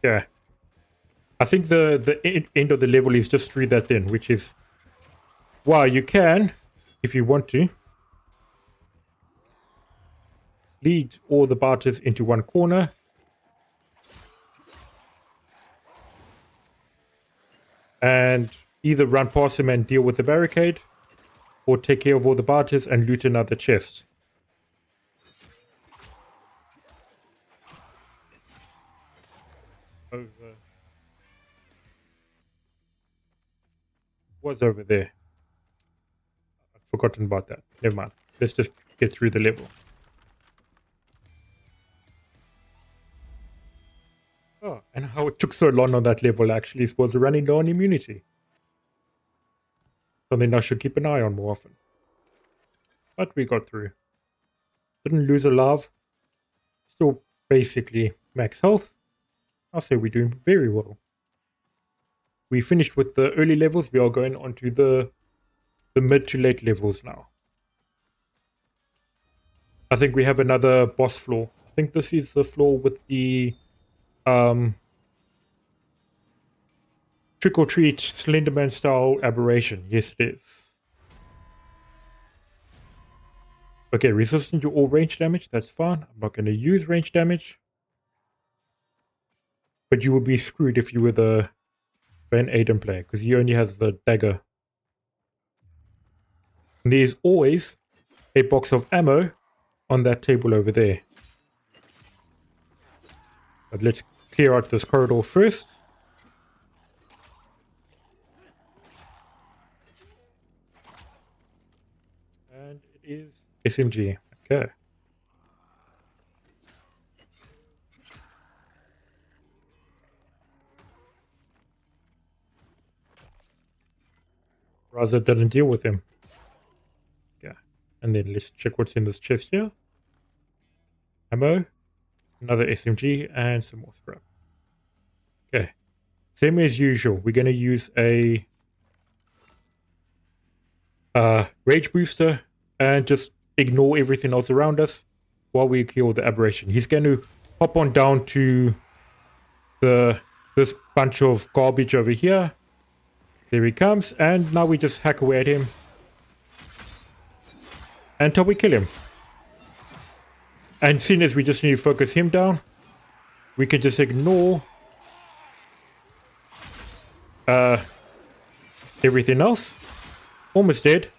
Yeah. I think the end of the level is just through that then, which is... Wow, you can, if you want to, lead all the barters into one corner. And either run past him and deal with the barricade, or take care of all the barters and loot another chest. Was over there. I've forgotten about that. Never mind. Let's just get through the level. Oh, and how it took so long on that level actually was running low on immunity. Something I should keep an eye on more often. But we got through. Didn't lose a love. Still basically max health. I'll say we're doing very well. We finished with the early levels. We are going on to the mid to late levels now. I think we have another boss floor. I think this is the floor with the Trick or Treat Slenderman style aberration. Yes, it is. Okay, resistant to all range damage. That's fine. I'm not going to use range damage. But you would be screwed if you were the Van Aiden player, because he only has the dagger. And there's always a box of ammo on that table over there. But let's clear out this corridor first. And it is SMG. Okay. Raza didn't deal with him. Yeah. And then let's check what's in this chest here. Ammo. Another SMG and some more scrap. Okay. Same as usual. We're going to use a rage booster and just ignore everything else around us while we kill the aberration. He's going to hop on down to this bunch of garbage over here. There he comes, and now we just hack away at him until we kill him. And soon as we just need to focus him down, we can just ignore Uh, everything else? Almost dead.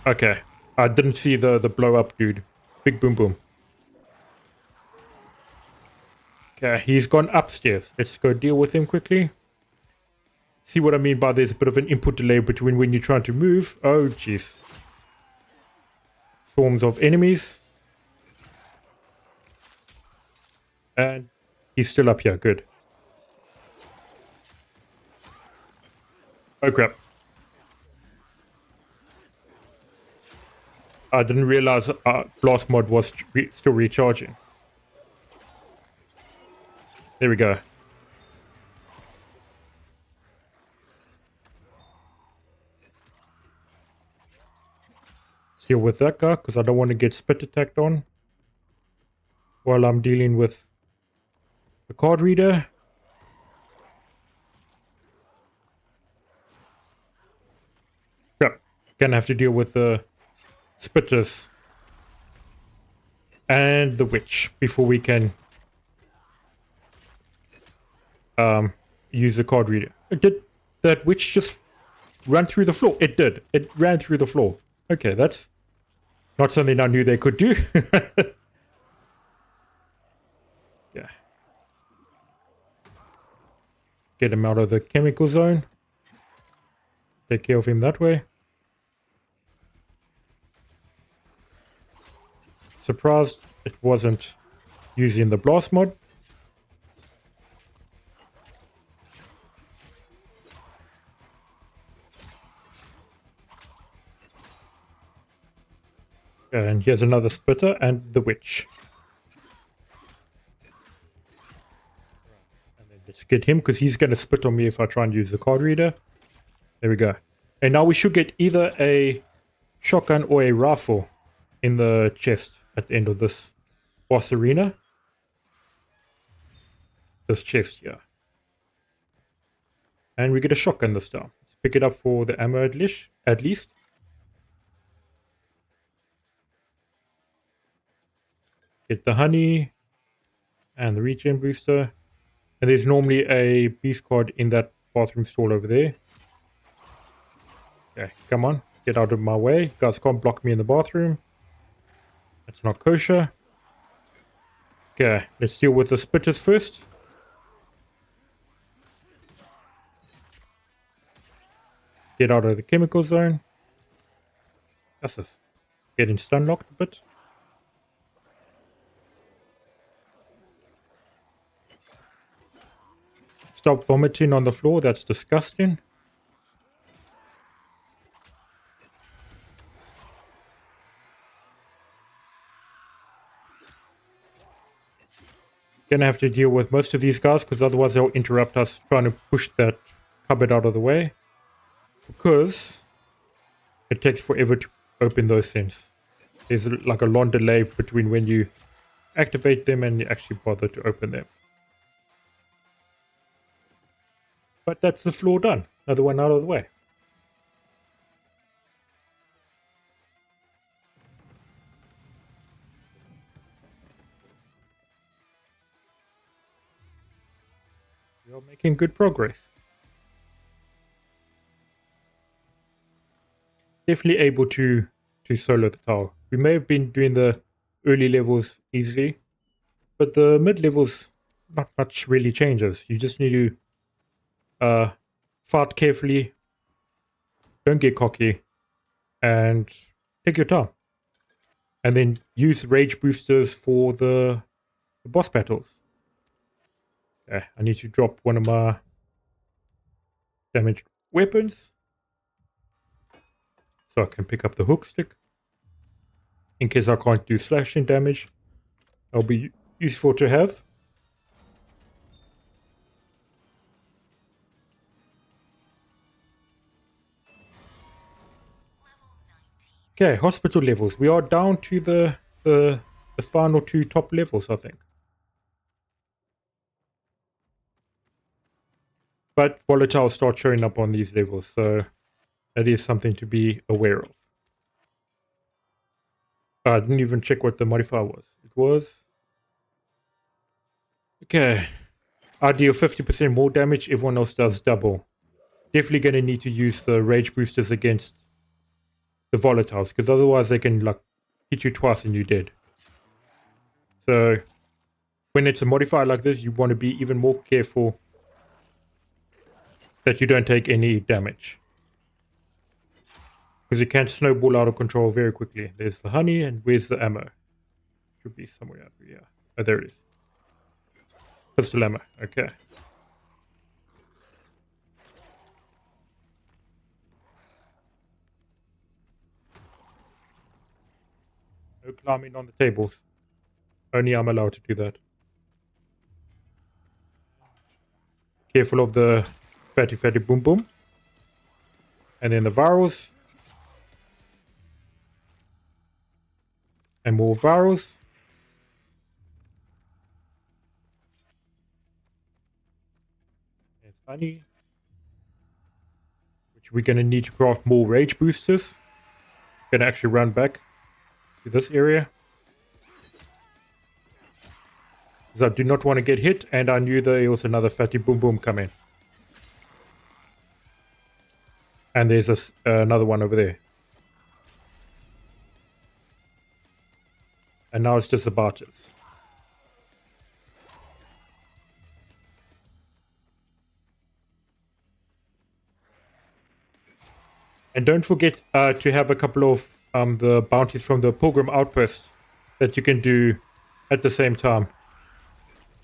Okay. I didn't see the blow up dude. Big boom boom. Okay, he's gone upstairs. Let's go deal with him quickly. See what I mean by there's a bit of an input delay between when you're trying to move. Oh, jeez. Swarms of enemies. And he's still up here. Good. Oh, crap. I didn't realize Blast Mod was still recharging. There we go. Let's deal with that guy, because I don't want to get spit attacked on while I'm dealing with the card reader. Yep. Gonna have to deal with the spitters and the witch before we can use the card reader. Did that witch just run through the floor? It did. It ran through the floor. Okay, that's not something I knew they could do. Yeah. Get him out of the chemical zone. Take care of him that way. Surprised it wasn't using the blast mod. And here's another spitter and the witch. And then let's get him, because he's going to spit on me if I try and use the card reader. There we go. And now we should get either a shotgun or a rifle in the chest at the end of this boss arena. This chest here. And we get a shotgun this time. Let's pick it up for the ammo at least. Get the honey and the regen booster. And there's normally a beast card in that bathroom stall over there. Okay, come on. Get out of my way. You guys can't block me in the bathroom. That's not kosher. Okay, let's deal with the spitters first. Get out of the chemical zone. That's this. Getting stun locked a bit. Stop vomiting on the floor. That's disgusting. Gonna have to deal with most of these guys, because otherwise they'll interrupt us trying to push that cupboard out of the way. Because it takes forever to open those things. There's like a long delay between when you activate them and you actually bother to open them. But that's the floor done. Another one out of the way. We are making good progress. Definitely able to solo the tower. We may have been doing the early levels easily, but the mid levels, not much really changes. You just need to fight carefully, don't get cocky, and take your time. And then use rage boosters for the boss battles. Okay, I need to drop one of my damaged weapons, so I can pick up the hook stick. In case I can't do slashing damage, that'll be useful to have. Okay, hospital levels. We are down to the final two top levels, I think. But volatiles start showing up on these levels, so that is something to be aware of. I didn't even check what the modifier was. It was... Okay. I deal 50% more damage, everyone else does double. Definitely going to need to use the rage boosters against the volatiles, because otherwise they can like hit you twice and you're dead. So when it's a modifier like this, you want to be even more careful that you don't take any damage, because it can snowball out of control very quickly. There's the honey, and where's the ammo? Should be somewhere out here. Oh, there it is. Pistol ammo. Okay. No climbing on the tables. Only I'm allowed to do that. Careful of the fatty boom boom. And then the virals. And more virals. There's honey. Which we're going to need to craft more rage boosters. Going to actually run back to this area. Because I do not want to get hit. And I knew there was another fatty boom boom coming. And there's another one over there. And now it's just the barges. And don't forget to have a couple of the bounties from the Pilgrim Outpost that you can do at the same time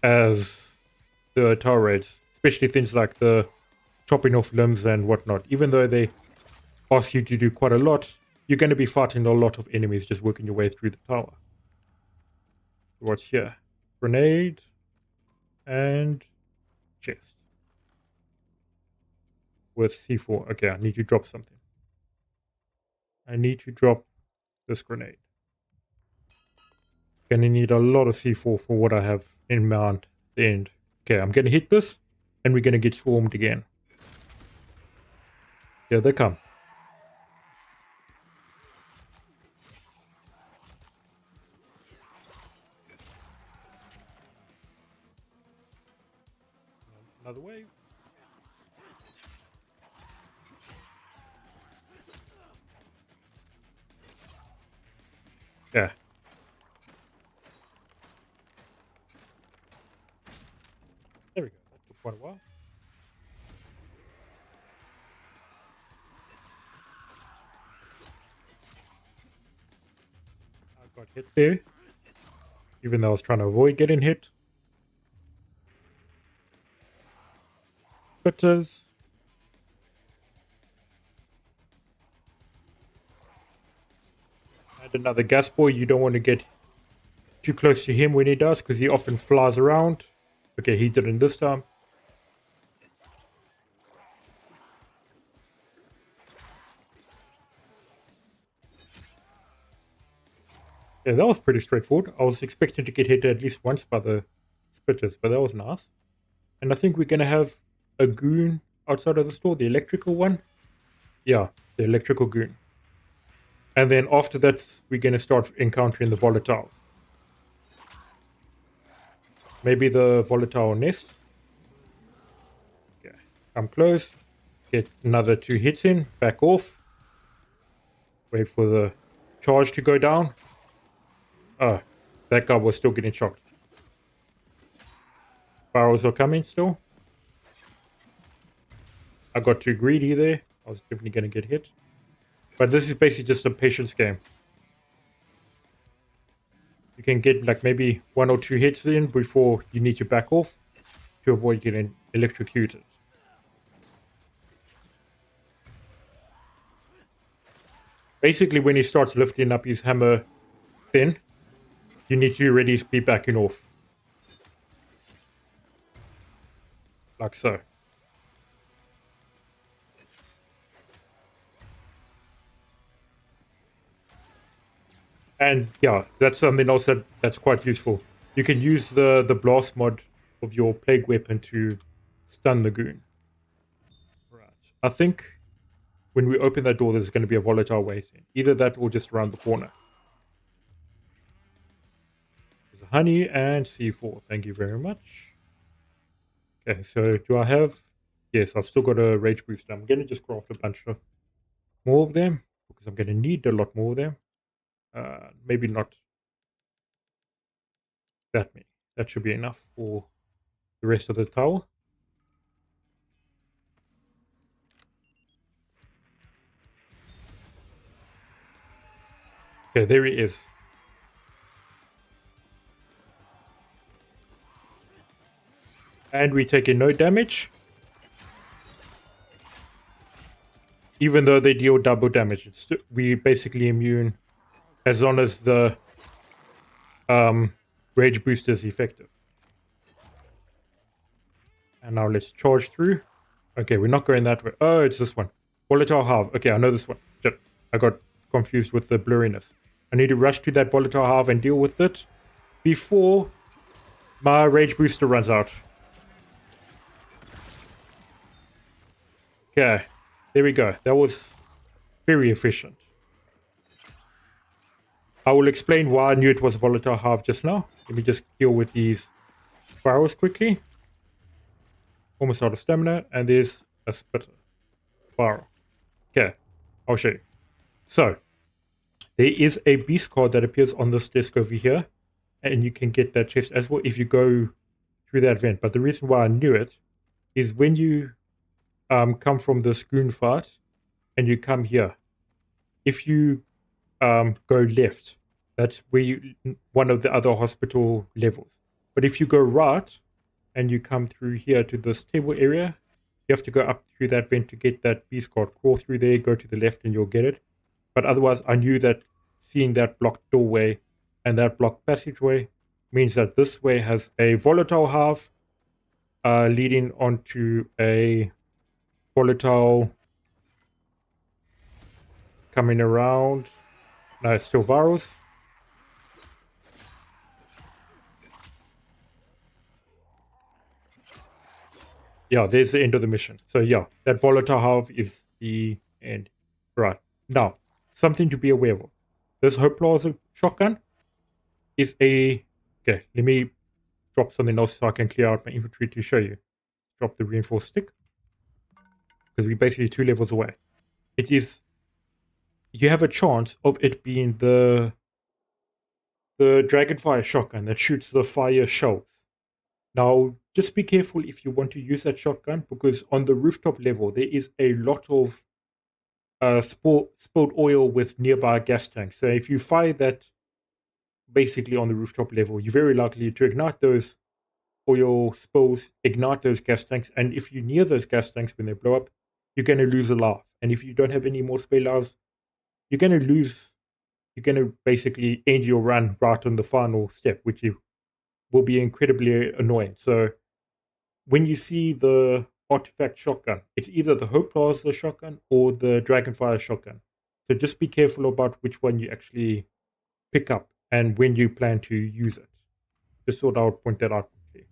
as the tower raids. Especially things like the chopping off limbs and whatnot. Even though they ask you to do quite a lot, you're going to be fighting a lot of enemies just working your way through the tower. What's here? Grenade and chest. With C4. Okay, I need to drop something. I need to drop this grenade. Gonna need a lot of C4 for what I have in mind at the end. Okay, I'm gonna hit this, and we're gonna get swarmed again. Here they come. Another wave. Yeah. There we go. That took quite a while. I got hit there. Even though I was trying to avoid getting hit. But and another gas boy. You don't want to get too close to him when he does, because he often flies around. Okay, he didn't this time. Yeah, that was pretty straightforward. I was expecting to get hit at least once by the spitters, but that was nice. And I think we're going to have a goon outside of the store, the electrical one. Yeah, the electrical goon. And then after that, we're going to start encountering the volatiles. Maybe the volatile nest. Okay, come close. Get another 2 hits in. Back off. Wait for the charge to go down. Oh, that guy was still getting shocked. Barrels are coming still. I got too greedy there. I was definitely going to get hit. But this is basically just a patience game. You can get like maybe 1 or 2 hits in before you need to back off to avoid getting electrocuted. Basically, when he starts lifting up his hammer thin, you need to already be backing off. Like so. And yeah, that's something else that's quite useful. You can use the blast mod of your plague weapon to stun the goon. Right. I think when we open that door, there's going to be a volatile waiting. Either that or just around the corner. There's honey and C4. Thank you very much. Okay, so do I have... Yes, I've still got a rage booster. I'm going to just craft a bunch of more of them because I'm going to need a lot more of them. Maybe not that many. That should be enough for the rest of the tower. Okay, there he is. And we take in no damage. Even though they deal double damage. We basically immune as long as the rage booster is effective. And now let's charge through. Okay, we're not going that way. Oh, it's this one. Volatile Halve. Okay, I know this one. Shit. I got confused with the blurriness. I need to rush to that Volatile Halve and deal with it before my Rage Booster runs out. Okay, there we go. That was very efficient. I will explain why I knew it was Volatile Halve just now. Let me just deal with these barrels quickly. Almost out of stamina, and there's a spitter barrel. Okay, I'll show you. So, there is a beast card that appears on this desk over here, and you can get that chest as well if you go through that vent. But the reason why I knew it is when you come from the goon fight and you come here, if you go left, that's where you one of the other hospital levels. But if you go right and you come through here to this table area, you have to go up through that vent to get that beast card. Crawl through there, go to the left, and you'll get it. But otherwise, I knew that seeing that blocked doorway and that blocked passageway means that this way has a volatile half leading onto a volatile coming around. No, it's still virus. Yeah, there's the end of the mission. So yeah, that volatile half is the end. Right. Now, something to be aware of. This Hope Plaza shotgun is a... Okay, let me drop something else so I can clear out my inventory to show you. Drop the reinforced stick. Because we're basically 2 levels away. It is... You have a chance of it being the Dragonfire shotgun that shoots the fire shells. Now, just be careful if you want to use that shotgun, because on the rooftop level, there is a lot of spilled oil with nearby gas tanks. So if you fire that basically on the rooftop level, you're very likely to ignite those oil spills, ignite those gas tanks, and if you're near those gas tanks when they blow up, you're going to lose a life. And if you don't have any more spare lives, you're going to lose. You're going to basically end your run right on the final step, which will be incredibly annoying. So when you see the artifact shotgun, it's either the Hope Plaza shotgun or the Dragonfire shotgun. So just be careful about which one you actually pick up and when you plan to use it. Just thought I would point that out quickly.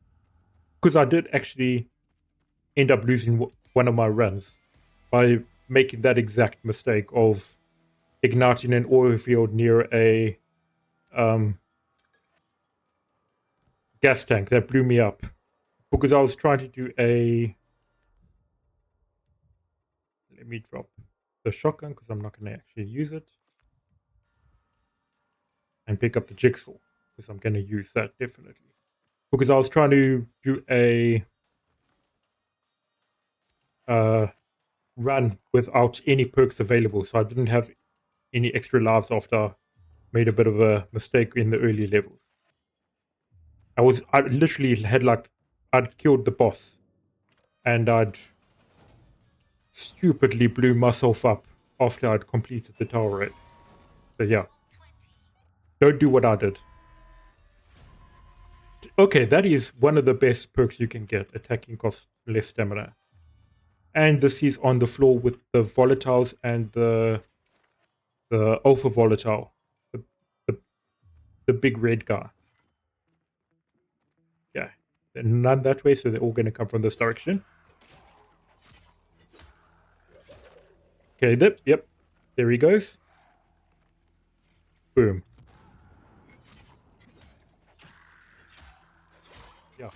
Because I did actually end up losing one of my runs by making that exact mistake of igniting an oil field near a gas tank that blew me up. Because I was trying to do a... Let me drop the shotgun because I'm not going to actually use it. And pick up the jigsaw because I'm going to use that definitely. Because I was trying to do a run without any perks available, so I didn't have any extra lives after I made a bit of a mistake in the early levels. I literally had I'd killed the boss and I'd stupidly blew myself up after I'd completed the tower raid. So yeah, don't do what I did. Okay, that is one of the best perks you can get. Attacking costs less stamina. And this is on the floor with the volatiles and the alpha volatile. The, the, the big red guy. Yeah. And none that way, so they're all going to come from this direction. Okay, yep. There he goes. Boom. Yeah.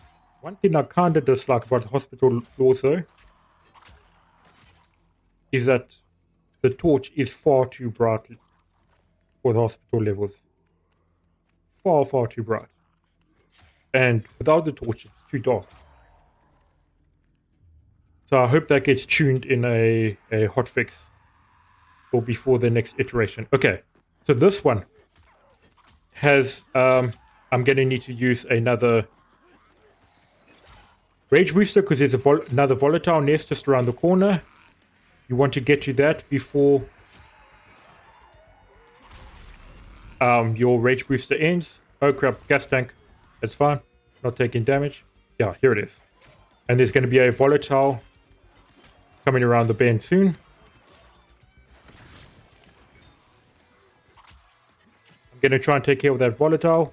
One thing I kind of dislike about the hospital floors, though, is that the torch is far too bright for the hospital levels. Far, far too bright. And without the torch, it's too dark. So I hope that gets tuned in a hotfix or before the next iteration. Okay, so this one has, I'm going to need to use another rage booster because there's another volatile nest just around the corner. You want to get to that before your rage booster ends. Oh crap, gas tank. That's fine. Not taking damage. Yeah, here it is. And there's going to be a volatile coming around the bend soon. I'm going to try and take care of that volatile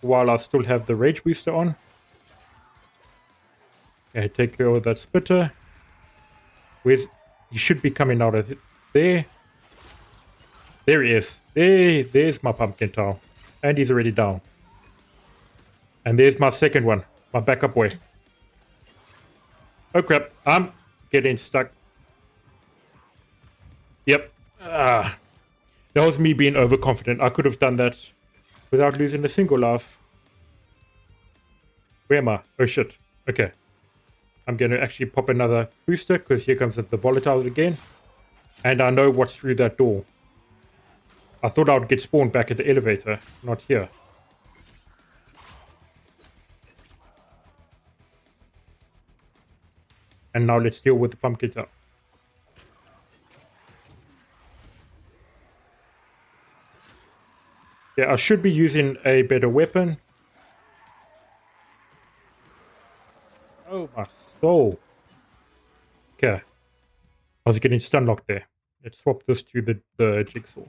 while I still have the rage booster on. Okay, take care of that spitter. He should be coming out of it. There. There he is. There's my pumpkin tile. And he's already down. And there's my second one. My backup boy. Oh crap. I'm getting stuck. Yep. That was me being overconfident. I could have done that without losing a single life. Where am I? Oh shit. Okay. I'm going to actually pop another booster because here comes the volatile again. And I know what's through that door. I thought I would get spawned back at the elevator, not here. And now let's deal with the pumpkin top. Yeah, I should be using a better weapon. Oh, my soul. Okay. I was getting stun locked there. Let's swap this to the jigsaw.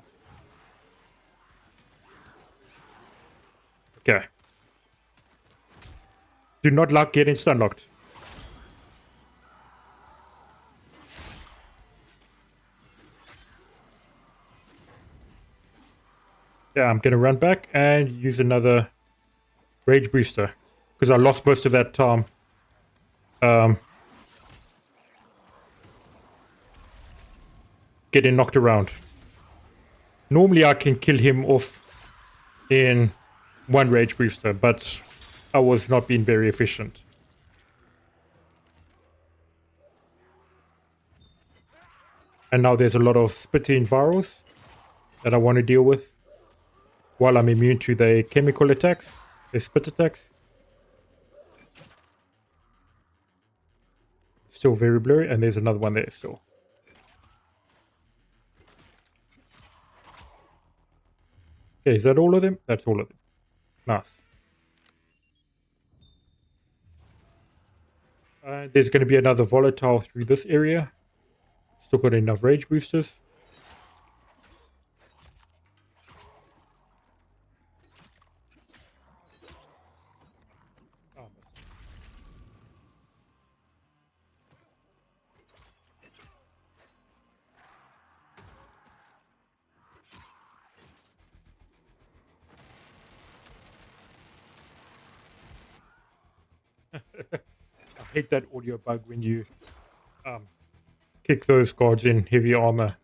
Okay. Do not like getting stun locked. Yeah, I'm going to run back and use another rage booster. Because I lost most of that time. Getting knocked around. Normally I can kill him off in one rage booster, but I was not being very efficient. And now there's a lot of spitting virals that I want to deal with while I'm immune to the chemical attacks, the spit attacks. Still very blurry, and there's another one there still. Okay, is that all of them? That's all of them. Nice. There's going to be another volatile through this area. Still got enough rage boosters. Oh, I hate that audio bug when you kick those guards in heavy armor.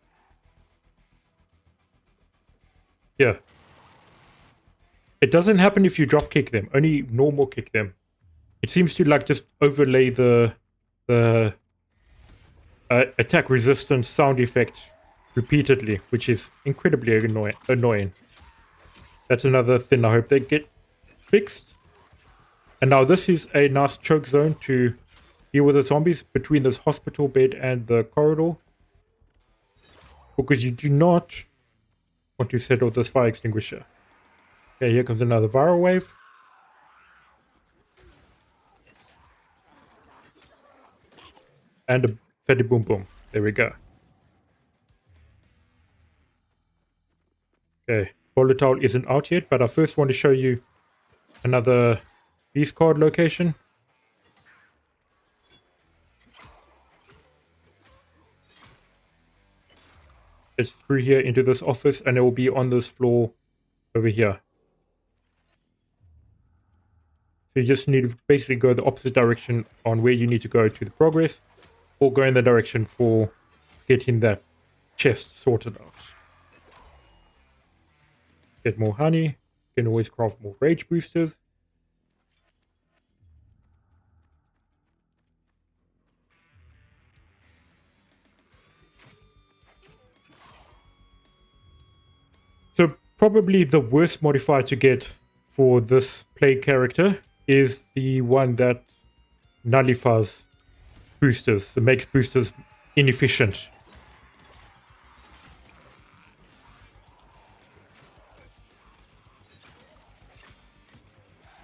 Yeah. It doesn't happen if you drop kick them, only normal kick them. It seems to like just overlay the attack resistance sound effect repeatedly, which is incredibly annoying. That's another thing I hope they get fixed. And now this is a nice choke zone to deal with the zombies between this hospital bed and the corridor. Because you do not want to set off this fire extinguisher. Okay, here comes another viral wave. And a fatty boom boom. There we go. Okay, volatile isn't out yet, but I first want to show you another beast card location. It's through here into this office, and it will be on this floor over here. So you just need to basically go the opposite direction on where you need to go to the progress, or go in the direction for getting that chest sorted out. Get more honey. You can always craft more rage boosters. So probably the worst modifier to get for this play character is the one that nullifies boosters, that makes boosters inefficient.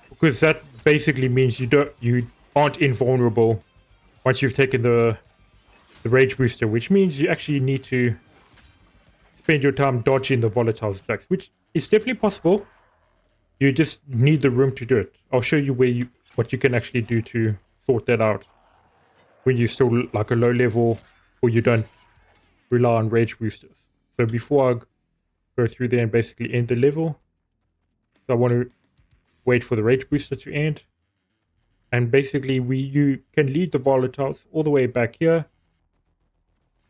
Because that basically means you aren't invulnerable once you've taken the rage booster, which means you actually need to spend your time dodging the volatile attacks, which is definitely possible. You just need the room to do it. I'll show you what you can actually do to sort that out when you're still like a low level or you don't rely on rage boosters. So before I go through there and basically end the level, so I want to wait for the rage booster to end. And basically you can lead the volatiles all the way back here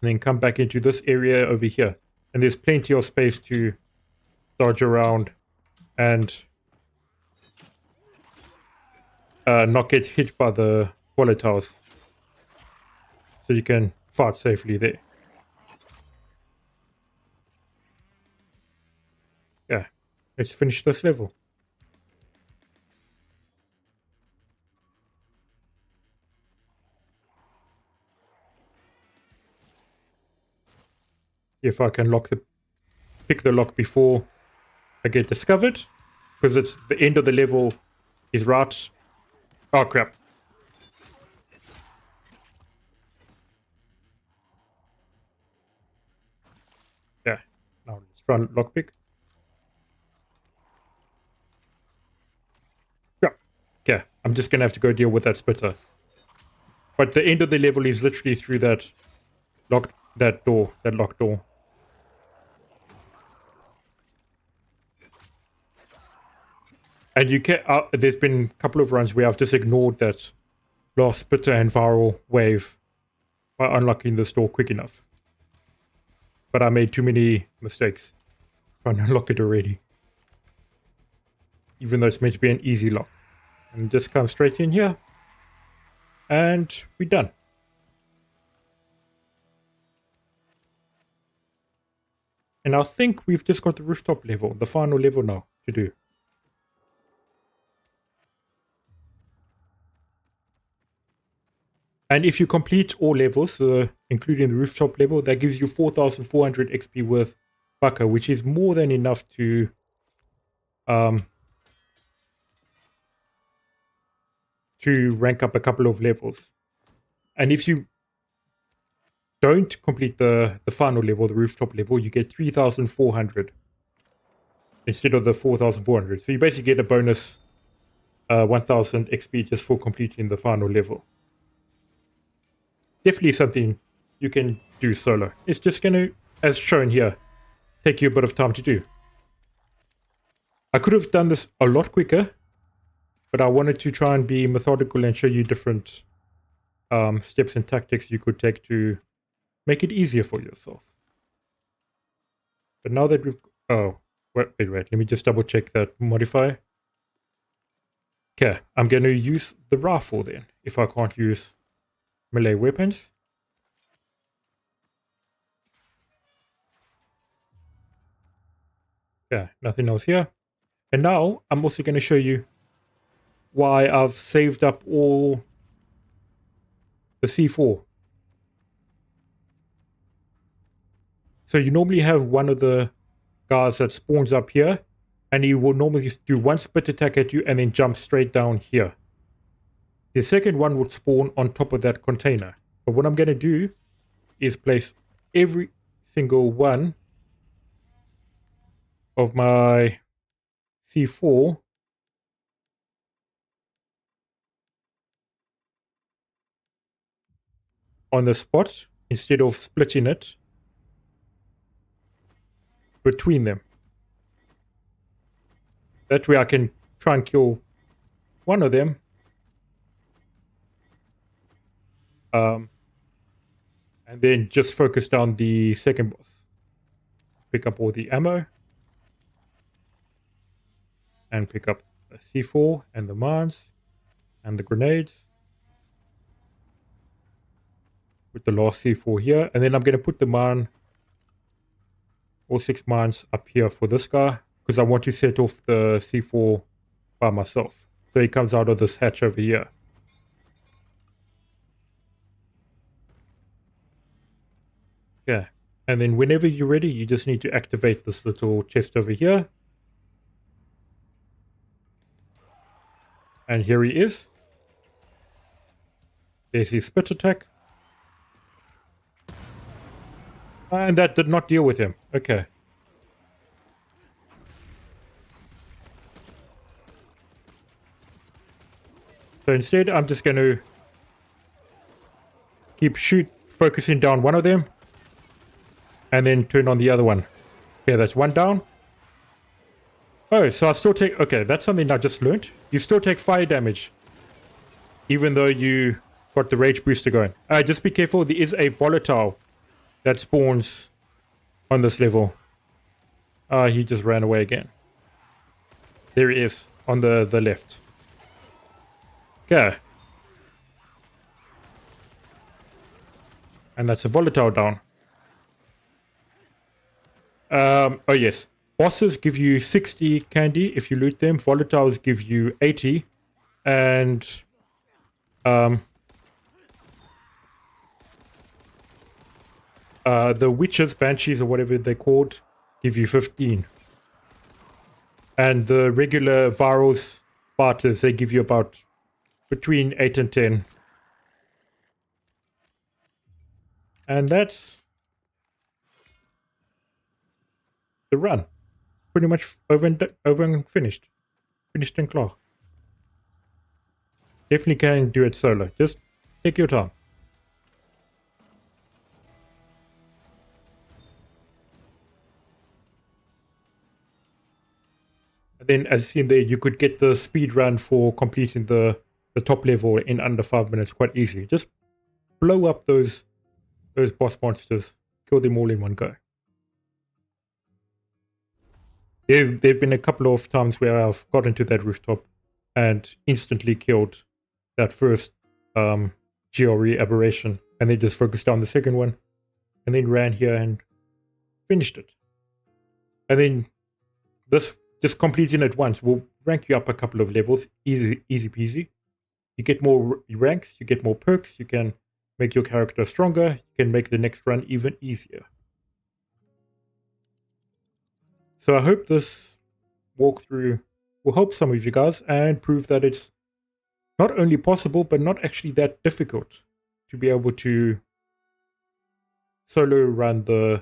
and then come back into this area over here. And there's plenty of space to dodge around and not get hit by the volatiles. So you can fight safely there. Yeah, let's finish this level. If I can pick the lock before I get discovered, because it's the end of the level is right. Oh crap. Yeah, now let's try lockpick. Yeah, okay, I'm just gonna have to go deal with that splitter. But the end of the level is literally through that locked door. And you can there's been a couple of runs where I've just ignored that last splitter and viral wave by unlocking this door quick enough. But I made too many mistakes trying to unlock it already. Even though it's meant to be an easy lock. And just come straight in here. And we're done. And I think we've just got the rooftop level, the final level now to do. And if you complete all levels, including the rooftop level, that gives you 4,400 XP worth bucker, which is more than enough to rank up a couple of levels. And if you don't complete the final level, the rooftop level, you get 3,400 instead of the 4,400. So you basically get a bonus 1,000 XP just for completing the final level. Definitely something you can do solo. It's just going to, as shown here, take you a bit of time to do. I could have done this a lot quicker, but I wanted to try and be methodical and show you different steps and tactics you could take to make it easier for yourself. But now that we've... Oh, wait, let me just double check that modifier. Okay, I'm going to use the rifle then, if I can't use melee weapons. Yeah, nothing else here. And now I'm also going to show you why I've saved up all the C4. So you normally have one of the guys that spawns up here, and he will normally do one split attack at you and then jump straight down here. The second one would spawn on top of that container. But what I'm going to do is place every single one of my C4 on the spot instead of splitting it between them. That way I can try and kill one of them. And then just focus down the second boss. Pick up all the ammo. And pick up the C4 and the mines and the grenades. With the last C4 here. And then I'm going to put the mine, all 6 mines up here for this guy. Because I want to set off the C4 by myself. So he comes out of this hatch over here. Okay. And then whenever you're ready, you just need to activate this little chest over here. And here he is. There's his spit attack. And that did not deal with him. Okay. So instead, I'm just going to keep focusing down one of them. And then turn on the other one. Okay, that's one down. Oh, so I still take... Okay, that's something I just learned. You still take fire damage. Even though you got the rage booster going. Just be careful. There is a volatile that spawns on this level. He just ran away again. There he is. On the left. Okay. And that's a volatile down. Oh yes. Bosses give you 60 candy if you loot them. Volatiles give you 80. And the witches, banshees, or whatever they're called, give you 15. And the regular virals, Spartans, they give you about between 8 and 10. And that's the run. Pretty much over and finished. Finished and clear. Definitely can do it solo. Just take your time. And then as seen there, you could get the speed run for completing the top level in under 5 minutes quite easily. Just blow up those boss monsters. Kill them all in one go. There've been a couple of times where I've got into that rooftop and instantly killed that first GRE aberration, and then just focused on the second one, and then ran here and finished it. And then this just completing it once will rank you up a couple of levels, easy peasy. You get more ranks, you get more perks, you can make your character stronger, you can make the next run even easier. So I hope this walkthrough will help some of you guys and prove that it's not only possible, but not actually that difficult to be able to solo run the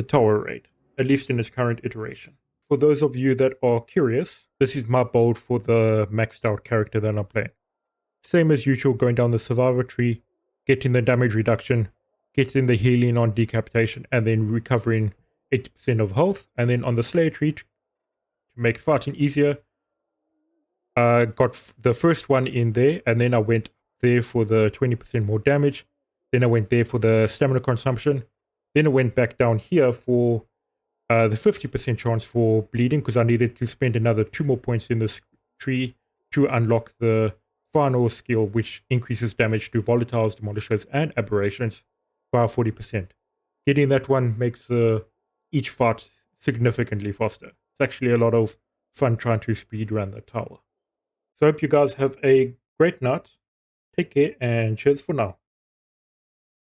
tower raid, at least in its current iteration. For those of you that are curious, this is my build for the maxed out character that I'm playing. Same as usual, going down the survivor tree, getting the damage reduction, getting the healing on decapitation, and then recovering 80% of health. And then on the Slayer tree, to make fighting easier, got the first one in there, and then I went there for the 20% more damage. Then I went there for the stamina consumption. Then I went back down here for the 50% chance for bleeding, because I needed to spend another 2 more points in this tree to unlock the final skill, which increases damage to volatiles, demolishers, and aberrations by 40%. Getting that one makes each fight significantly faster. It's actually a lot of fun trying to speedrun the tower. So I hope you guys have a great night. Take care and cheers for now.